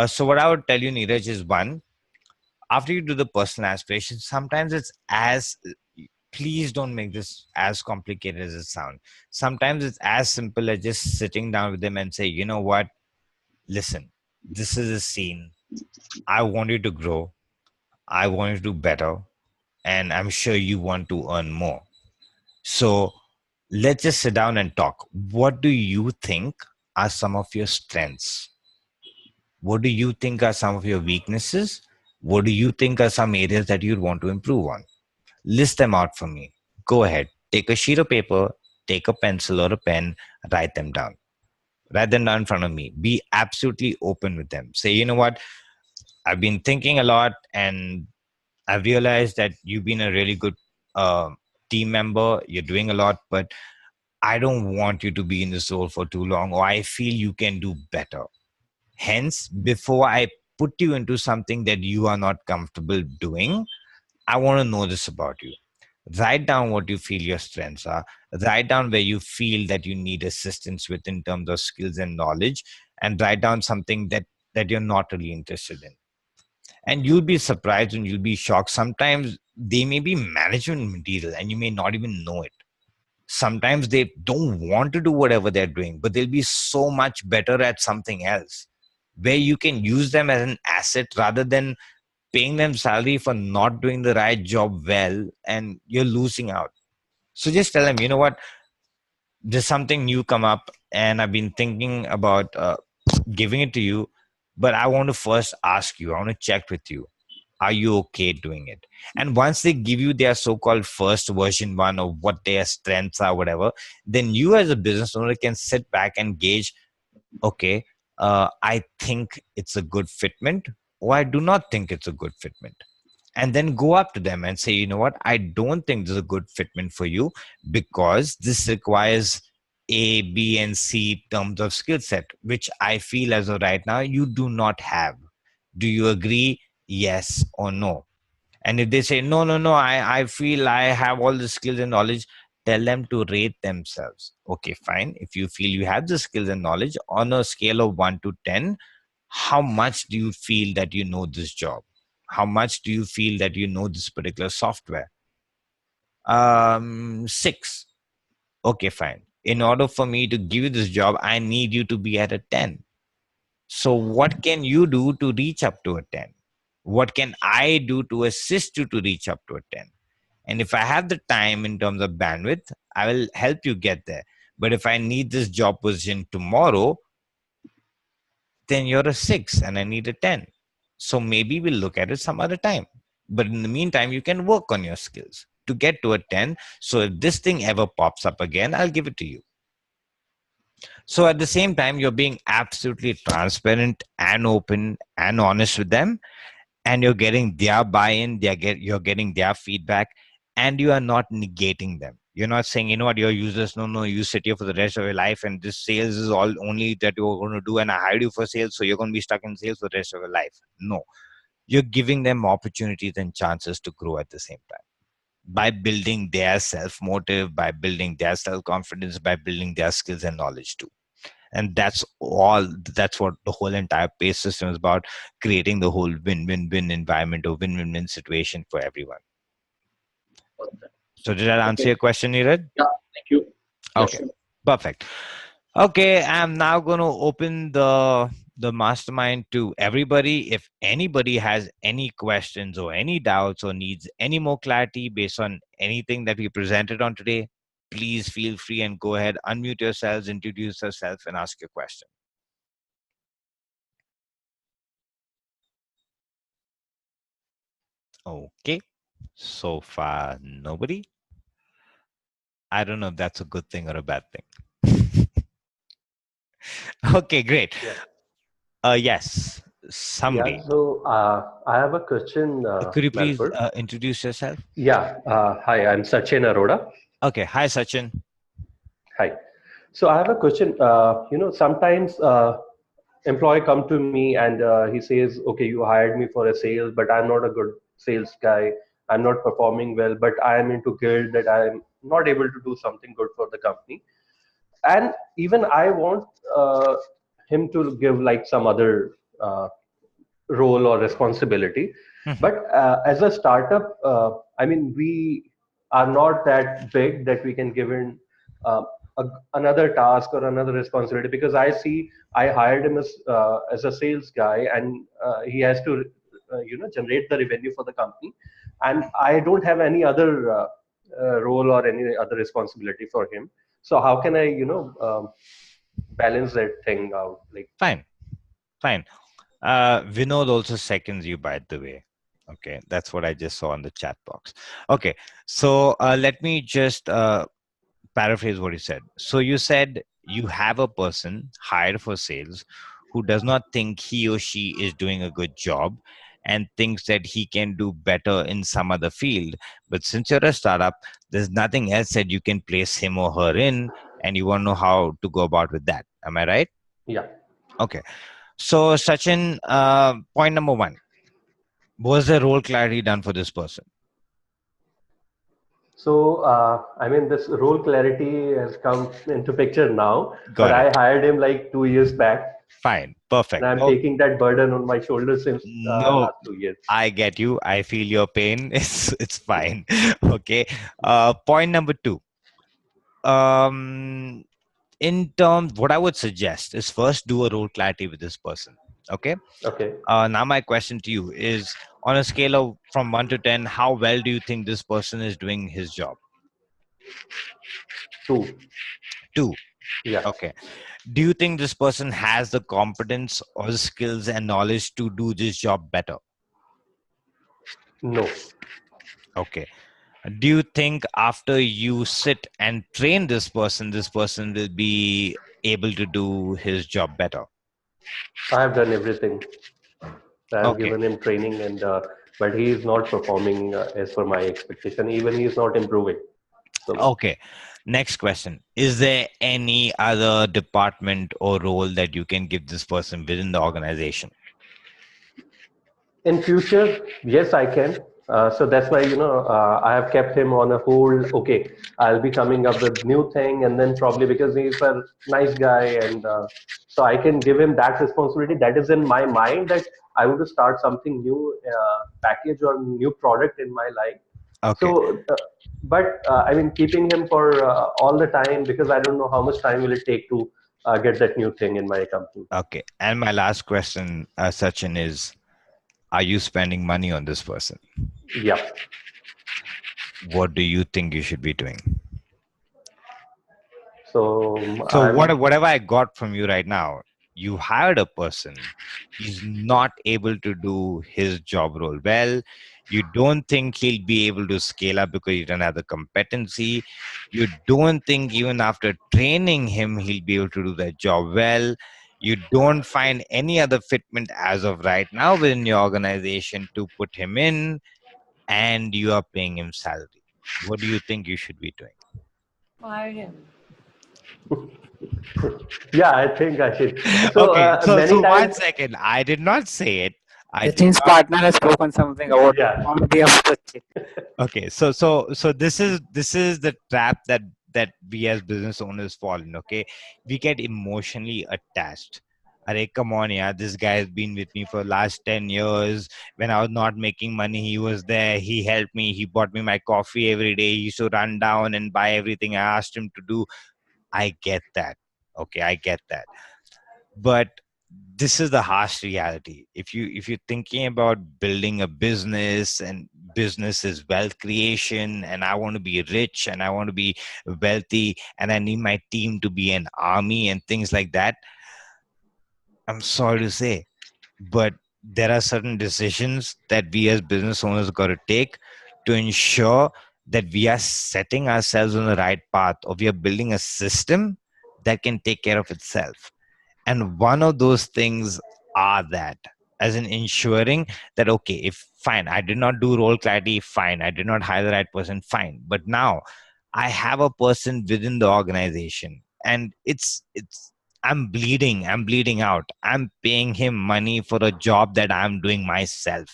So what I would tell you, Neeraj, is one, after you do the personal aspiration, sometimes it's as, please don't make this as complicated as it sounds. Sometimes it's as simple as just sitting down with them and say, you know what, listen, this is a scene. I want you to grow. I want you to do better. And I'm sure you want to earn more. So let's just sit down and talk. What do you think are some of your strengths? What do you think are some of your weaknesses? What do you think are some areas that you'd want to improve on? List them out for me. Go ahead. Take a sheet of paper, take a pencil or a pen, write them down. Write them down in front of me. Be absolutely open with them. Say, you know what? I've been thinking a lot and I've realized that you've been a really good team member. You're doing a lot, but I don't want you to be in this role for too long, or I feel you can do better. Hence, before I put you into something that you are not comfortable doing, I want to know this about you. Write down what you feel your strengths are. Write down where you feel that you need assistance with in terms of skills and knowledge, and write down something that you're not really interested in. And you'll be surprised and you'll be shocked. Sometimes they may be management material and you may not even know it. Sometimes they don't want to do whatever they're doing, but they'll be so much better at something else where you can use them as an asset rather than paying them salary for not doing the right job well, and you're losing out. So just tell them, you know what, there's something new come up and I've been thinking about giving it to you, but I want to first ask you, I want to check with you, are you okay doing it? And once they give you their so-called first version one of what their strengths are, whatever, then you as a business owner can sit back and gauge, okay, I think it's a good fitment, or I do not think it's a good fitment. And then go up to them and say, you know what, I don't think this is a good fitment for you because this requires A, B, and C terms of skill set, which I feel as of right now you do not have. Do you agree? Yes or no? And if they say, no, no, no, I feel I have all the skills and knowledge, tell them to rate themselves. Okay, fine. If you feel you have the skills and knowledge on a scale of 1 to 10, how much do you feel that you know this job? How much do you feel that you know this particular software? 6. Okay, fine. In order for me to give you this job, I need you to be at a 10. So what can you do to reach up to a 10? What can I do to assist you to reach up to a 10? And if I have the time in terms of bandwidth, I will help you get there. But if I need this job position tomorrow, then you're a 6 and I need a 10. So maybe we'll look at it some other time. But in the meantime, you can work on your skills to get to a 10. So if this thing ever pops up again, I'll give it to you. So at the same time, you're being absolutely transparent and open and honest with them, and you're getting their buy-in, you're getting their feedback, and you are not negating them. You're not saying, you know what, you're useless. No, no, you sit here for the rest of your life, and this sales is all only that you're going to do, and I hired you for sales, so you're going to be stuck in sales for the rest of your life. No, you're giving them opportunities and chances to grow at the same time by building their self-motive, by building their self-confidence, by building their skills and knowledge too. And that's what the whole entire pay system is about, creating the whole win-win-win environment or win-win-win situation for everyone. So did that answer your question, Neeraj? Yeah, thank you. Okay, perfect. Okay, I'm now going to open the mastermind to everybody. If anybody has any questions or any doubts or needs any more clarity based on anything that we presented on today, please feel free and go ahead, unmute yourselves, introduce yourself, and ask your question. Okay, so far nobody. I don't know if that's a good thing or a bad thing. Okay, great. Yes, somebody. Yeah, so I have a question, Could you please Melford. introduce yourself? Yeah, hi, I'm Sachin Arora. Okay, hi Sachin. Hi. So I have a question. Sometimes employee come to me and he says, "Okay, you hired me for a sales, but I'm not a good sales guy. I'm not performing well, but I am into guilt that I'm not able to do something good for the company." And even I want him to give like some other role or responsibility. But as a startup, I mean, we are not that big that we can give in uh, another task or another responsibility, because I see I hired him as a sales guy, and he has to generate the revenue for the company, and I don't have any other role or any other responsibility for him. So how can I balance that thing out? Like, fine. Vinod also seconds you, by the way. Okay, that's what I just saw on the chat box. Okay, so let me just paraphrase what you said. So you said you have a person hired for sales who does not think he or she is doing a good job and thinks that he can do better in some other field. But since you're a startup, there's nothing else that you can place him or her in, and you want to know how to go about with that. Am I right? yeah. Okay. So Sachin, point number 1. Was the role clarity done for this person? So, I mean, this role clarity has come into picture now, but Got I it. hired him like 2 years back, Fine. and Perfect. I'm taking that burden on my shoulders since No, last 2 years. I get you. I feel your pain. It's fine. Okay. Point number 2. Um, in terms, what I would suggest is first do a role clarity with this person. Okay. Okay, Now my question to you is, on a scale of from 1 to 10, how well do you think this person is doing his job? 2. 2. Yeah, Okay. Do you think this person has the competence or the skills and knowledge to do this job better? no. Okay. Do you think after you sit and train this person will be able to do his job better? I have done everything. I've Okay. given him training, and but he is not performing as per my expectation. Even he is not improving. So, Okay. Next question. Is there any other department or role that you can give this person within the organization? in future, yes, I can. So that's why I have kept him on a hold. Okay, I'll be coming up with new thing, and then probably because he's a nice guy, and so I can give him that responsibility. That is in my mind that I want to start something new package or new product in my life. Okay. So, But I mean, keeping him for all the time, because I don't know how much time will it take to get that new thing in my company. Okay. And my last question, Sachin, is: are you spending money on this person? Yeah. What do you think you should be doing? So So I'm whatever I got from you right now, you hired a person. He's not able to do his job role well. You don't think he'll be able to scale up because you don't have the competency. You don't think even after training him, he'll be able to do that job well. You don't find any other fitment as of right now within your organization to put him in, and you are paying him salary. What do you think you should be doing? Fire him. yeah, I think I should. So Okay, so many so one times, second. I did not say it. I did Sachin's not. partner has spoken something about yeah, on behalf of Sachin. Okay, so this is the trap that we as business owners fall in. Okay, we get emotionally attached. Arey, come on, yeah. This guy has been with me for the last 10 years. When I was not making money, he was there. He helped me. He bought me my coffee every day. He used to run down and buy everything I asked him to do. I get that. Okay, I get that. But this is the harsh reality. If you're thinking about building a business, and business is wealth creation, and I want to be rich and I want to be wealthy, and I need my team to be an army and things like that, I'm sorry to say, but there are certain decisions that we as business owners got to take to ensure that we are setting ourselves on the right path, or we are building a system that can take care of itself. And one of those things are that, as in ensuring that, okay, if fine, I did not do role clarity, fine, I did not hire the right person, fine, but now I have a person within the organization, and I'm bleeding out. I'm paying him money for a job that I'm doing myself.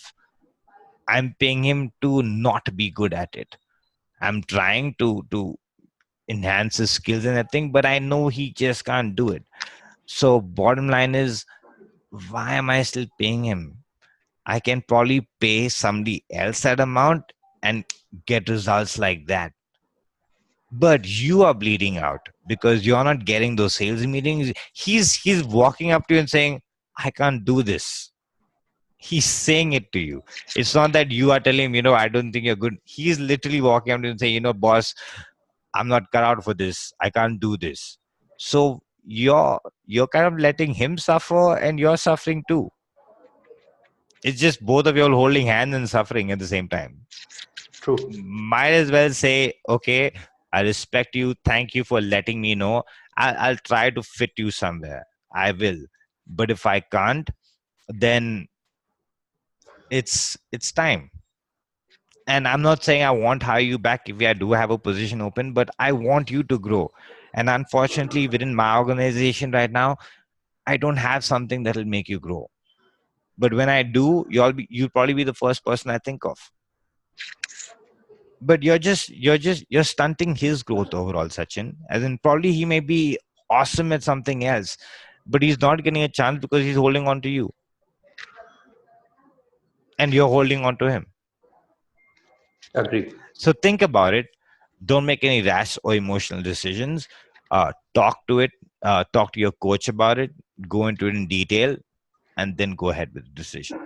I'm paying him to not be good at it. I'm trying to enhance his skills and everything, but I know he just can't do it. So bottom line is, why am I still paying him? I can probably pay somebody else that amount and get results like that. But you are bleeding out because you're not getting those sales meetings. He's walking up to you and saying, I can't do this. He's saying it to you. It's not that you are telling him, I don't think you're good. He's literally walking up to you and saying, boss, I'm not cut out for this. I can't do this. So you're kind of letting him suffer, and you're suffering too. It's just both of you all holding hands and suffering at the same time. true. Might as well say, okay, I respect you. Thank you for letting me know. I'll try to fit you somewhere. I will. But if I can't, then it's time. And I'm not saying I won't hire you back if I do have a position open, but I want you to grow. And unfortunately, within my organization right now, I don't have something that'll make you grow. But when I do, you'll probably be the first person I think of. But you're stunting his growth overall, Sachin. As in, probably he may be awesome at something else, but he's not getting a chance because he's holding on to you, and you're holding on to him. Agree. So think about it. Don't make any rash or emotional decisions. Talk to it. Talk to your coach about it. Go into it in detail, and then go ahead with the decision.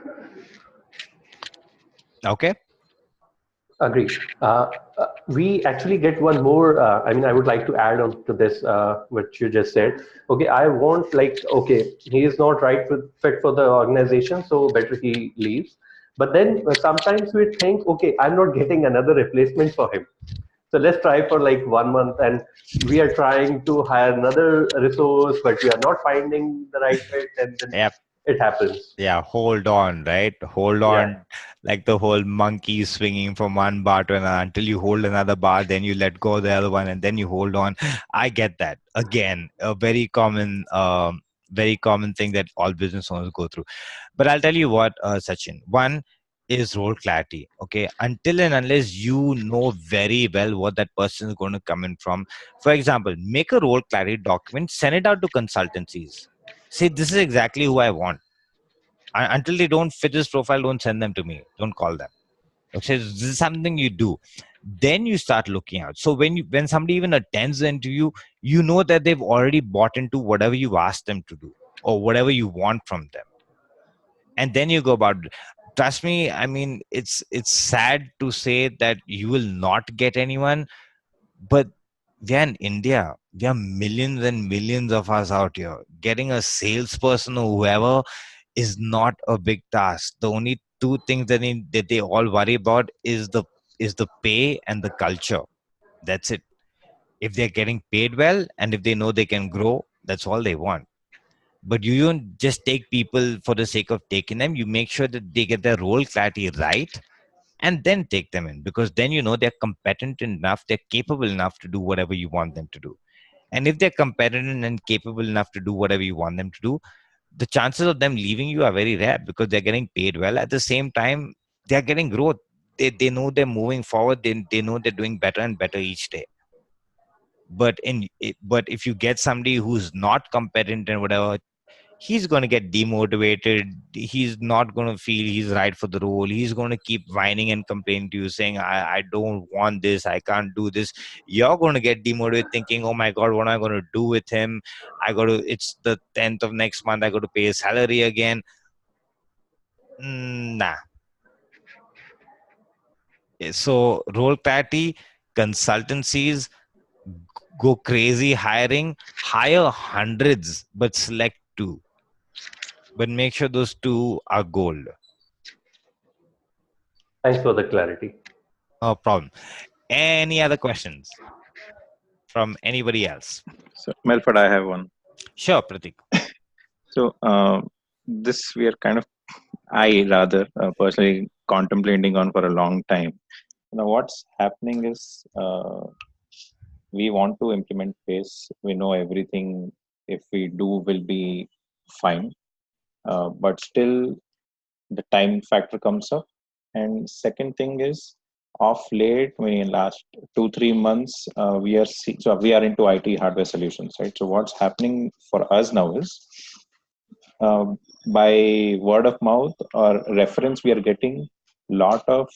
Okay. Agree. We actually get one more. I mean, I would like to add on to this, what you just said. Okay, I want, like, okay, he is not right fit for the organization, so better he leaves. But then sometimes we think, okay, I'm not getting another replacement for him. So let's try for like 1 month, and we are trying to hire another resource, but we are not finding the right fit, and then Yep. it happens. Yeah, hold on, right? Hold Yeah, on, like the whole monkey swinging from one bar to another until you hold another bar, then you let go of the other one, and then you hold on. I get that. Again, a very common thing that all business owners go through. But I'll tell you what, Sachin. One is role clarity. Okay, until and unless you know very well what that person is going to come in from. For example, make a role clarity document, send it out to consultancies. Say, this is exactly who I want. Until they don't fit this profile, don't send them to me. Don't call them. Okay, this is something you do. then you start looking out. So when somebody even attends the interview, you know that they've already bought into whatever you asked them to do or whatever you want from them, and then you go about it. Trust me, I mean, it's sad to say that you will not get anyone, but we are in India. We are millions and millions of us out here. Getting a salesperson or whoever is not a big task. The only two things that they all worry about is the pay and the culture. That's it. If they're getting paid well and if they know they can grow, that's all they want. But you don't just take people for the sake of taking them. You make sure that they get their role clarity right and then take them in, because then you know they're competent enough, they're capable enough to do whatever you want them to do. And if they're competent and capable enough to do whatever you want them to do, the chances of them leaving you are very rare because they're getting paid well. At the same time, they're getting growth. They know they're moving forward. They know they're doing better and better each day. But if you get somebody who's not competent and whatever, he's going to get demotivated. He's not going to feel he's right for the role. He's going to keep whining and complaining to you, saying, I don't want this, I can't do this. You're going to get demotivated, thinking, oh my god, what am I going to do with him? It's the 10th of next month, I got to pay his salary again. Nah. So role clarity, consultancies, go crazy hiring, hire hundreds but select two, but make sure those two are gold. Thanks for the clarity. No problem. Any other questions from anybody else? So, Melford, I have one. Sure, Pratik. So, this we are kind of, I rather personally contemplating on for a long time. What's happening is we want to implement pace. We know everything. If we do, will be fine. But still, the time factor comes up. And second thing is, of late, I mean, last 2-3 months, we are into IT hardware solutions, right? So what's happening for us now is, by word of mouth or reference, we are getting lot of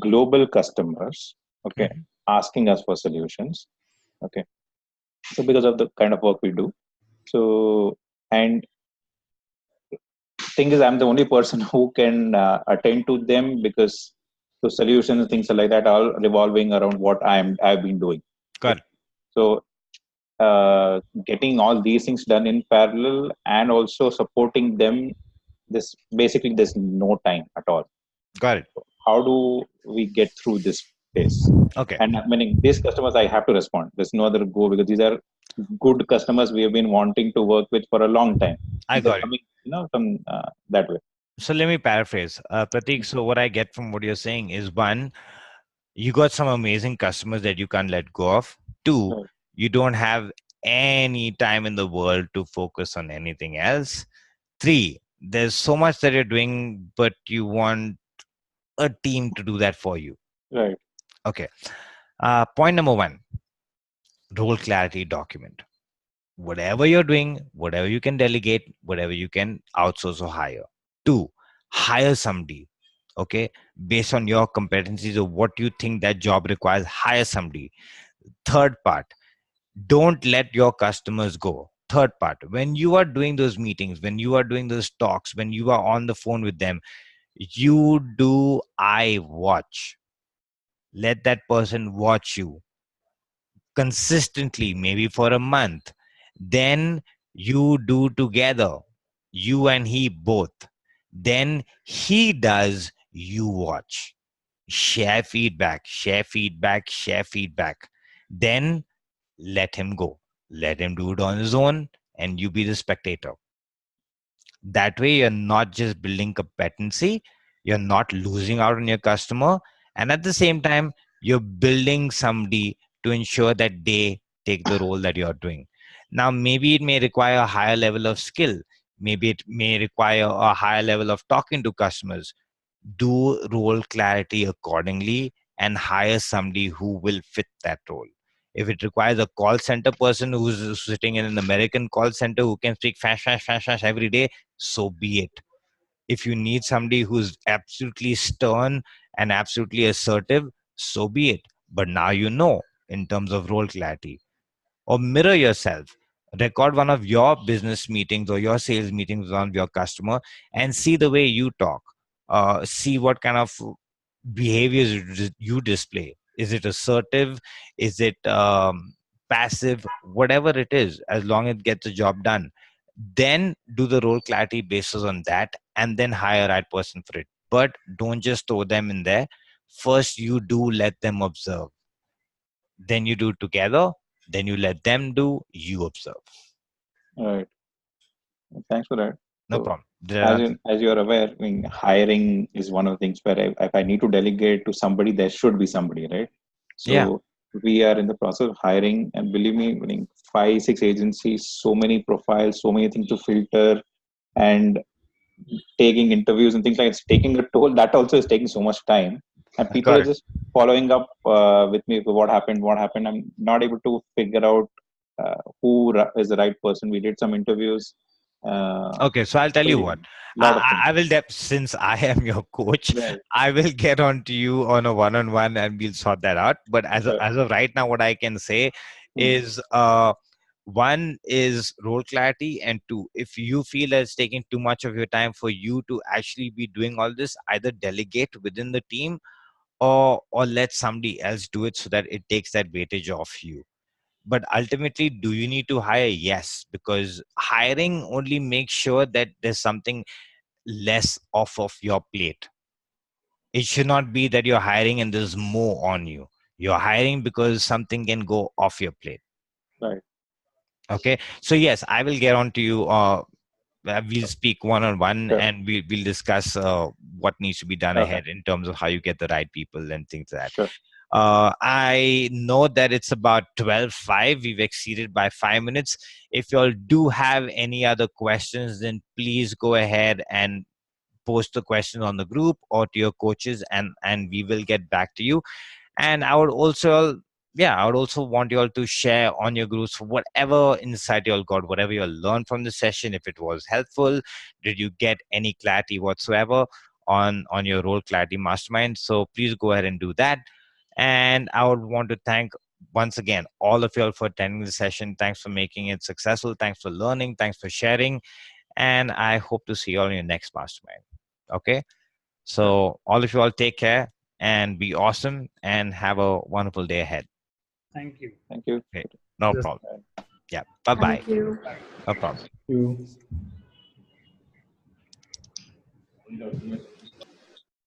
global customers, okay, asking us for solutions, okay. So because of the kind of work we do, so and thing is, I'm the only person who can attend to them because the solutions, things like that, are all revolving around what I've been doing. Correct. So getting all these things done in parallel and also supporting them, this basically there's no time at all. Got it. How do we get through this phase? Okay. And meaning these customers, I have to respond. There's no other go because these are good customers we have been wanting to work with for a long time. I They're got it. coming, from that way. So let me paraphrase. Pratik, so what I get from what you're saying is, one, you got some amazing customers that you can't let go of. Two, Right. you don't have any time in the world to focus on anything else. Three, there's so much that you're doing, but you want a team to do that for you. Right. Okay. Point number one, role clarity document. Whatever you're doing, whatever you can delegate, whatever you can outsource or hire. Two, hire somebody. Okay. Based on your competencies or what you think that job requires, hire somebody. Third part, don't let your customers go. Third part, when you are doing those meetings, when you are doing those talks, when you are on the phone with them, you do I watch. Let that person watch you consistently, maybe for a month. Then you do together, you and he both. Then he does, you watch. Share feedback, share feedback, share feedback. Then let him go. Let him do it on his own, and you be the spectator. That way, you're not just building competency, you're not losing out on your customer, and at the same time, you're building somebody to ensure that they take the role that you're doing. Now, maybe it may require a higher level of skill, maybe it may require a higher level of talking to customers. Do role clarity accordingly and hire somebody who will fit that role. If it requires a call center person who's sitting in an American call center who can speak fast, fast, fast, fast every day, so be it. If you need somebody who's absolutely stern and absolutely assertive, so be it. But now you know in terms of role clarity. Or mirror yourself. Record one of your business meetings or your sales meetings with one of your customer and see the way you talk. See what kind of behaviors you display. Is it assertive? Is it passive? Whatever it is, as long as it gets the job done. Then do the role clarity basis on that and then hire right person for it. But don't just throw them in there. First, you do let them observe. Then you do together. Then you let them do, you observe. All right. Thanks for that. No So, problem. Did I answer? as you're aware, I mean, hiring is one of the things where if I need to delegate to somebody, there should be somebody, right? Yeah. So we are in the process of hiring, and believe me, I mean, 5, 6 agencies, so many profiles, so many things to filter, and taking interviews and things like it's taking a toll. That also is taking so much time, and people are Correct. just following up with me. What happened? What happened? I'm not able to figure out who is the right person. We did some interviews. Okay, so I'll tell you A what. lot of things. I will, since I am your coach, Right. I will get on to you on a one-on-one and we'll sort that out. But as of right now, what I can say is one is role clarity, and two, if you feel that it's taking too much of your time for you to actually be doing all this, either delegate within the team or let somebody else do it so that it takes that weightage off you. But ultimately, do you need to hire? Yes, because hiring only makes sure that there's something less off of your plate. It should not be that you're hiring and there's more on you. You're hiring because something can go off your plate. Right. Okay, so yes, I will get on to you. We'll speak one-on-one Sure. and we'll discuss what needs to be done Okay. ahead in terms of how you get the right people and things like that. Sure. I know that it's about 12:05. We've exceeded by 5 minutes. If you all do have any other questions, then please go ahead and post the question on the group or to your coaches, and we will get back to you. And I would also, I would also want you all to share on your groups whatever insight you all got, whatever you all learned from the session. If it was helpful, did you get any clarity whatsoever on your role clarity mastermind? So please go ahead and do that. And I would want to thank once again all of you all for attending the session. Thanks for making it successful. Thanks for learning. Thanks for sharing. And I hope to see you all in your next mastermind. Okay. So all of you all take care and be awesome and have a wonderful day ahead. Thank you. Thank you. Okay. No Yes. problem. Yeah. Bye-bye. Thank you. No problem. You.